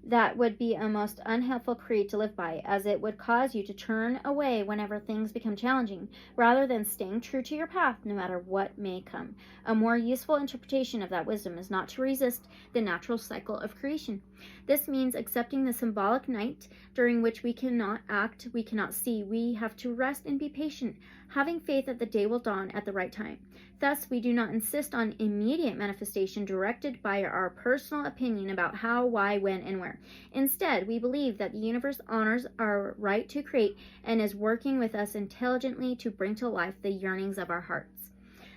That would be a most unhelpful creed to live by, as it would cause you to turn away whenever things become challenging, rather than staying true to your path no matter what may come. A more useful interpretation of that wisdom is not to resist the natural cycle of creation. This means accepting the symbolic night during which we cannot act, we cannot see. We have to rest and be patient, having faith that the day will dawn at the right time. Thus, we do not insist on immediate manifestation directed by our personal opinion about how, why, when, and where. Instead, we believe that the universe honors our right to create and is working with us intelligently to bring to life the yearnings of our hearts.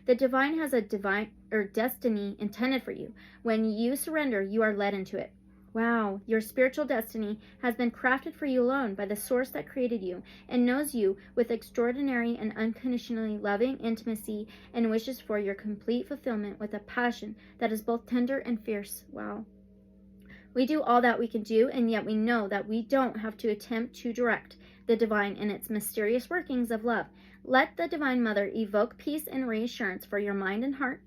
The divine has a destiny intended for you. When you surrender, you are led into it. Wow, your spiritual destiny has been crafted for you alone by the source that created you and knows you with extraordinary and unconditionally loving intimacy and wishes for your complete fulfillment with a passion that is both tender and fierce. Wow. We do all that we can do, and yet we know that we don't have to attempt to direct the divine in its mysterious workings of love. Let the Divine Mother evoke peace and reassurance for your mind and heart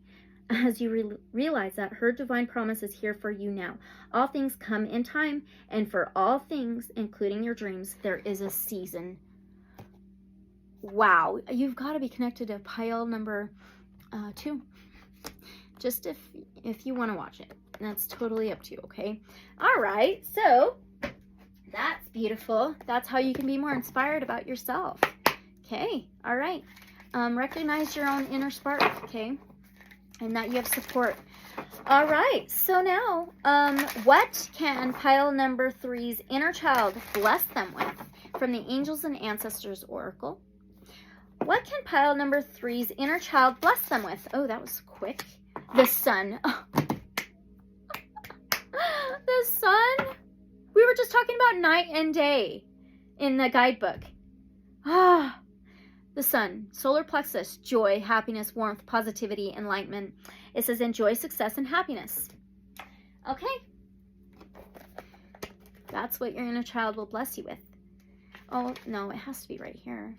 as you realize that her divine promise is here for you now. All things come in time, and for all things, including your dreams, there is a season. Wow, you've got to be connected to pile number 2. Just if you want to watch it. That's totally up to you, okay? All right, so that's beautiful. That's how you can be more inspired about yourself. Okay, all right. Recognize your own inner spark, okay? And that you have support. All right, so now, what can pile number 3's inner child bless them with from the Angels and Ancestors Oracle? What can pile number 3's inner child bless them with? Oh, that was quick. The sun. Oh. The sun. We were just talking about night and day in the guidebook. The sun, solar plexus, joy, happiness, warmth, positivity, enlightenment. It says enjoy success and happiness. Okay. That's what your inner child will bless you with. Oh, no, it has to be right here.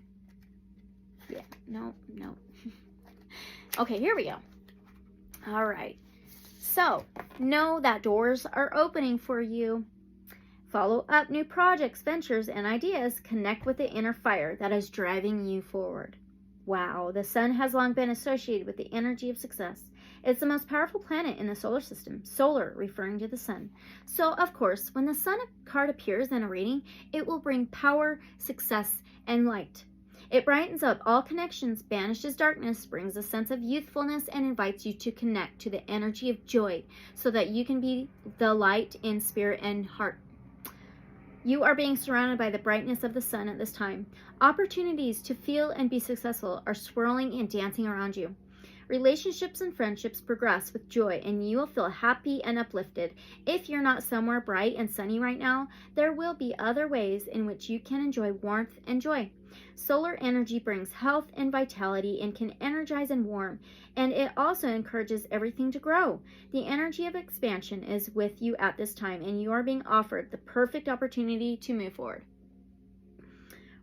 Yeah, no. Okay, here we go. All right. So, know that doors are opening for you. Follow up new projects, ventures, and ideas. Connect with the inner fire that is driving you forward. Wow, the sun has long been associated with the energy of success It's the most powerful planet in the solar system, solar referring to the sun. So, of course, when the sun card appears in a reading, it will bring power, success, and light. It brightens up all connections, banishes darkness, brings a sense of youthfulness, and invites you to connect to the energy of joy so that you can be the light in spirit and heart. You are being surrounded by the brightness of the sun at this time. Opportunities to feel and be successful are swirling and dancing around you. Relationships and friendships progress with joy, and you will feel happy and uplifted. If you're not somewhere bright and sunny right now, there will be other ways in which you can enjoy warmth and joy. Solar energy brings health and vitality and can energize and warm, and it also encourages everything to grow. The energy of expansion is with you at this time, and you are being offered the perfect opportunity to move forward.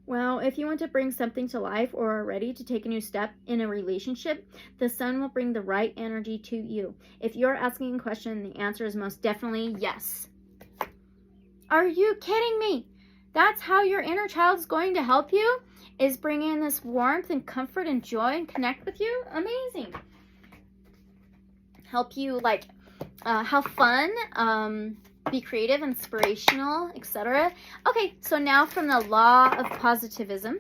Well, if you want to bring something to life or are ready to take a new step in a relationship, the sun will bring the right energy to you. If you're asking a question, the answer is most definitely yes. Are you kidding me? That's how your inner child is going to help you? Is bring in this warmth and comfort and joy and connect with you? Amazing. Help you have fun, be creative, inspirational, etc. Okay, so now from the law of positivism.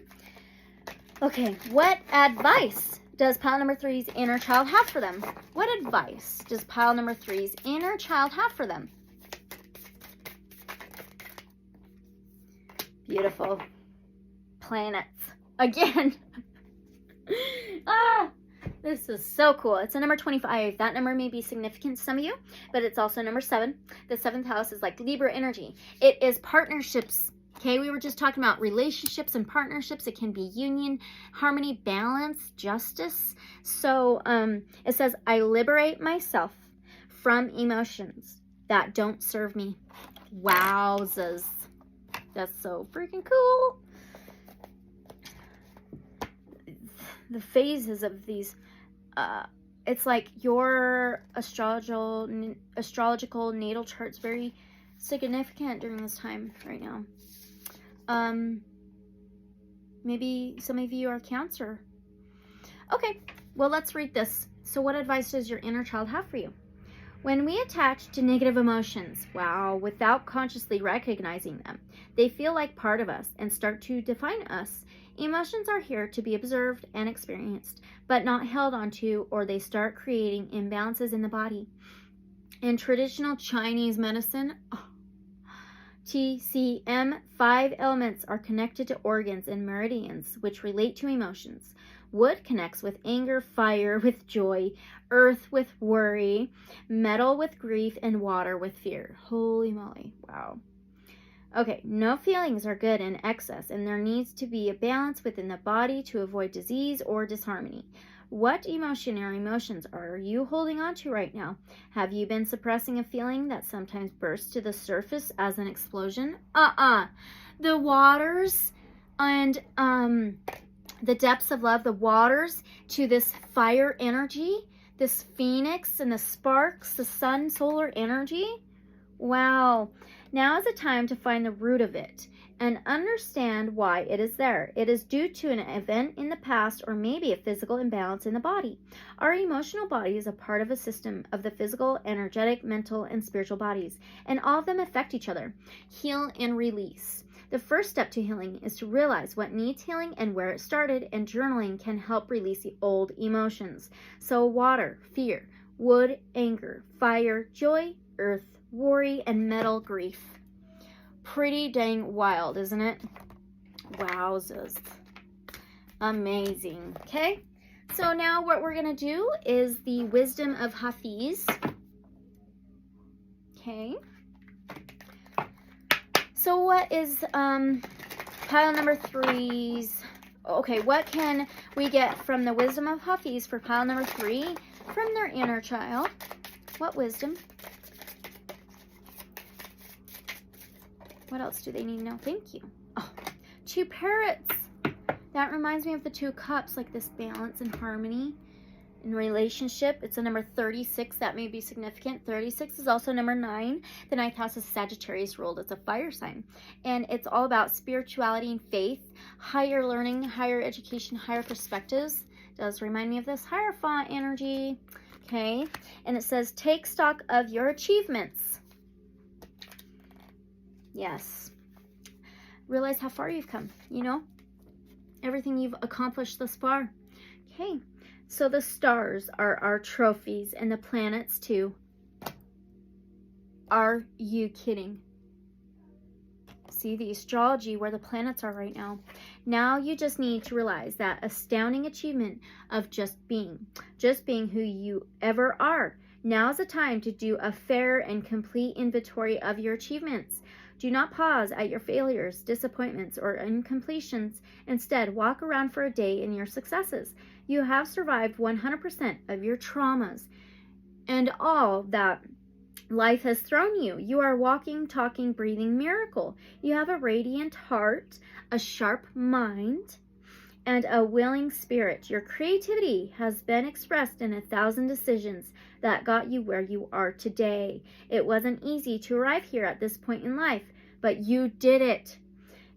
Okay, what advice does pile number 3's inner child have for them? What advice does pile number 3's inner child have for them? Beautiful. Planets. Again. This is so cool. It's a number 25. That number may be significant to some of you, but it's also number 7. The 7th house is like Libra energy. It is partnerships. Okay, we were just talking about relationships and partnerships. It can be union, harmony, balance, justice. So it says, I liberate myself from emotions that don't serve me. Wowzers. That's so freaking cool. The phases of these, it's like your astrological natal chart's very significant during this time right now. Maybe some of you are Cancer. Okay, well, let's read this. So what advice does your inner child have for you? When we attach to negative emotions, without consciously recognizing them, they feel like part of us and start to define us. Emotions are here to be observed and experienced, but not held onto, or they start creating imbalances in the body. In traditional Chinese medicine, TCM, 5 elements are connected to organs and meridians, which relate to emotions. Wood connects with anger, fire with joy, earth with worry, metal with grief, and water with fear. Holy moly, wow. Okay, no feelings are good in excess, and there needs to be a balance within the body to avoid disease or disharmony. What emotion or emotions are you holding on to right now? Have you been suppressing a feeling that sometimes bursts to the surface as an explosion? The waters and the depths of love, the waters to this fire energy, this phoenix and the sparks, the sun, solar energy. Wow. Now is the time to find the root of it and understand why it is there. It is due to an event in the past or maybe a physical imbalance in the body. Our emotional body is a part of a system of the physical, energetic, mental, and spiritual bodies, and all of them affect each other. Heal and release. The first step to healing is to realize what needs healing and where it started, and journaling can help release the old emotions. So water, fear, wood, anger, fire, joy, earth, worry, and metal, grief. Pretty dang wild, isn't it? Wowzers. Amazing. Okay, so now what we're going to do is the wisdom of Hafiz. Okay. So what is pile number 3's? Okay, what can we get from the wisdom of Hafiz for pile number 3 from their inner child? What wisdom? What else do they need to know? Thank you. Oh, 2 parrots. That reminds me of the 2 cups, like this balance and harmony in relationship. It's a number 36. That may be significant. 36 is also number 9. The 9th house is Sagittarius ruled. It's a fire sign. And it's all about spirituality and faith, higher learning, higher education, higher perspectives. It does remind me of this Hierophant energy. okay? And it says, take stock of your achievements. Yes. Realize how far you've come, you know? Everything you've accomplished thus far. Okay, so the stars are our trophies and the planets too. Are you kidding? See the astrology where the planets are right now. Now you just need to realize that astounding achievement of just being who you ever are. Now's the time to do a fair and complete inventory of your achievements. Do not pause at your failures, disappointments, or incompletions. Instead, walk around for a day in your successes. You have survived 100% of your traumas and all that life has thrown you. You are a walking, talking, breathing miracle. You have a radiant heart, a sharp mind, and a willing spirit. Your creativity has been expressed in 1,000 decisions that got you where you are today. It wasn't easy to arrive here at this point in life, but you did it.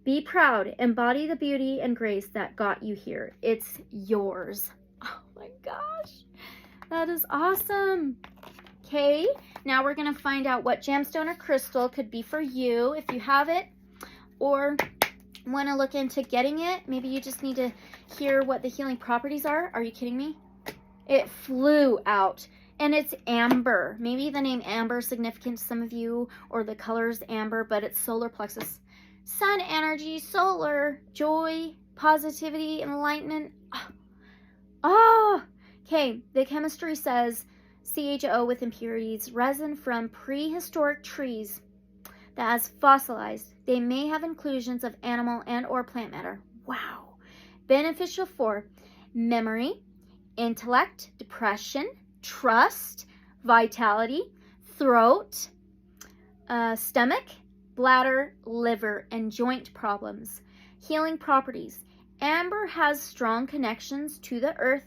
Be proud. Embody the beauty and grace that got you here. It's yours. Oh my gosh. That is awesome. Okay, now we're going to find out what gemstone or crystal could be for you if you have it or want to look into getting it. Maybe you just need to hear what the healing properties are. Are you kidding me? It flew out and it's amber. Maybe the name amber is significant to some of you or the color's amber, but it's solar plexus. Sun energy, solar, joy, positivity, enlightenment. Oh, okay. The chemistry says CHO with impurities, resin from prehistoric trees that has fossilized. They may have inclusions of animal and or plant matter. Wow. Beneficial for memory, intellect, depression, trust, vitality, throat, stomach, bladder, liver, and joint problems. Healing properties. Amber has strong connections to the earth.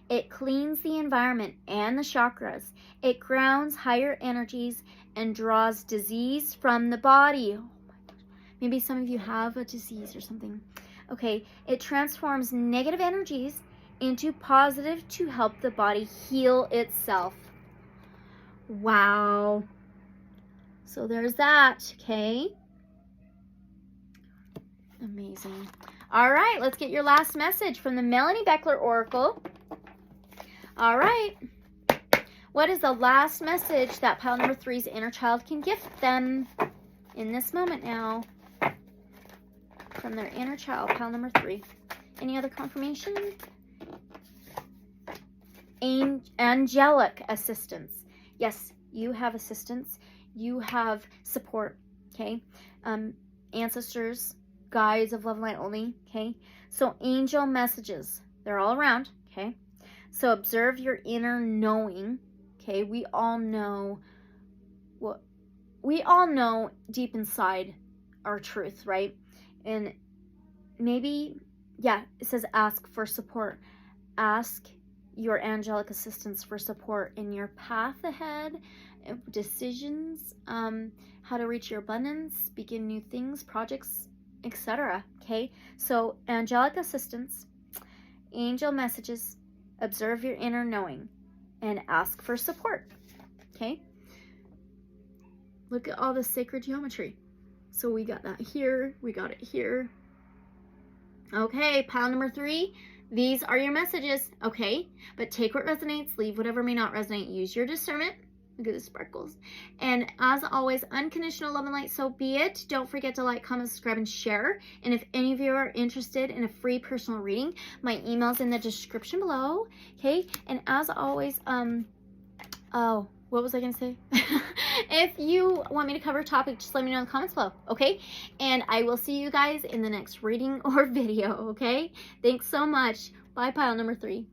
It cleans the environment and the chakras. It grounds higher energies and draws disease from the body. Oh my gosh. Maybe some of you have a disease or something. Okay, it transforms negative energies into positive to help the body heal itself. Wow. So there's that, okay? Amazing. All right, let's get your last message from the Melanie Beckler Oracle. All right. What is the last message that pile number 3's inner child can gift them in this moment now? From their inner child, pile number 3. Any other confirmation? Angelic assistance. Yes, you have assistance. You have support, okay? Ancestors, guides of love and light only, okay? So angel messages, they're all around, okay? So observe your inner knowing, okay? We all know deep inside our truth, right? And maybe, yeah, it says ask for support. Ask your angelic assistance for support in your path ahead, decisions, how to reach your abundance, begin new things, projects, etc. Okay, so angelic assistance, angel messages, observe your inner knowing, and ask for support. Okay, look at all the sacred geometry. So we got that here, we got it here. Okay, pile number 3. These are your messages, okay? But take what resonates, leave whatever may not resonate. Use your discernment. Look at the sparkles. And as always, unconditional love and light, so be it. Don't forget to like, comment, subscribe, and share. And if any of you are interested in a free personal reading, my email's in the description below, okay? And as always, oh, what was I going to say? If you want me to cover a topic, just let me know in the comments below, okay? And I will see you guys in the next reading or video, okay? Thanks so much. Bye, pile number 3.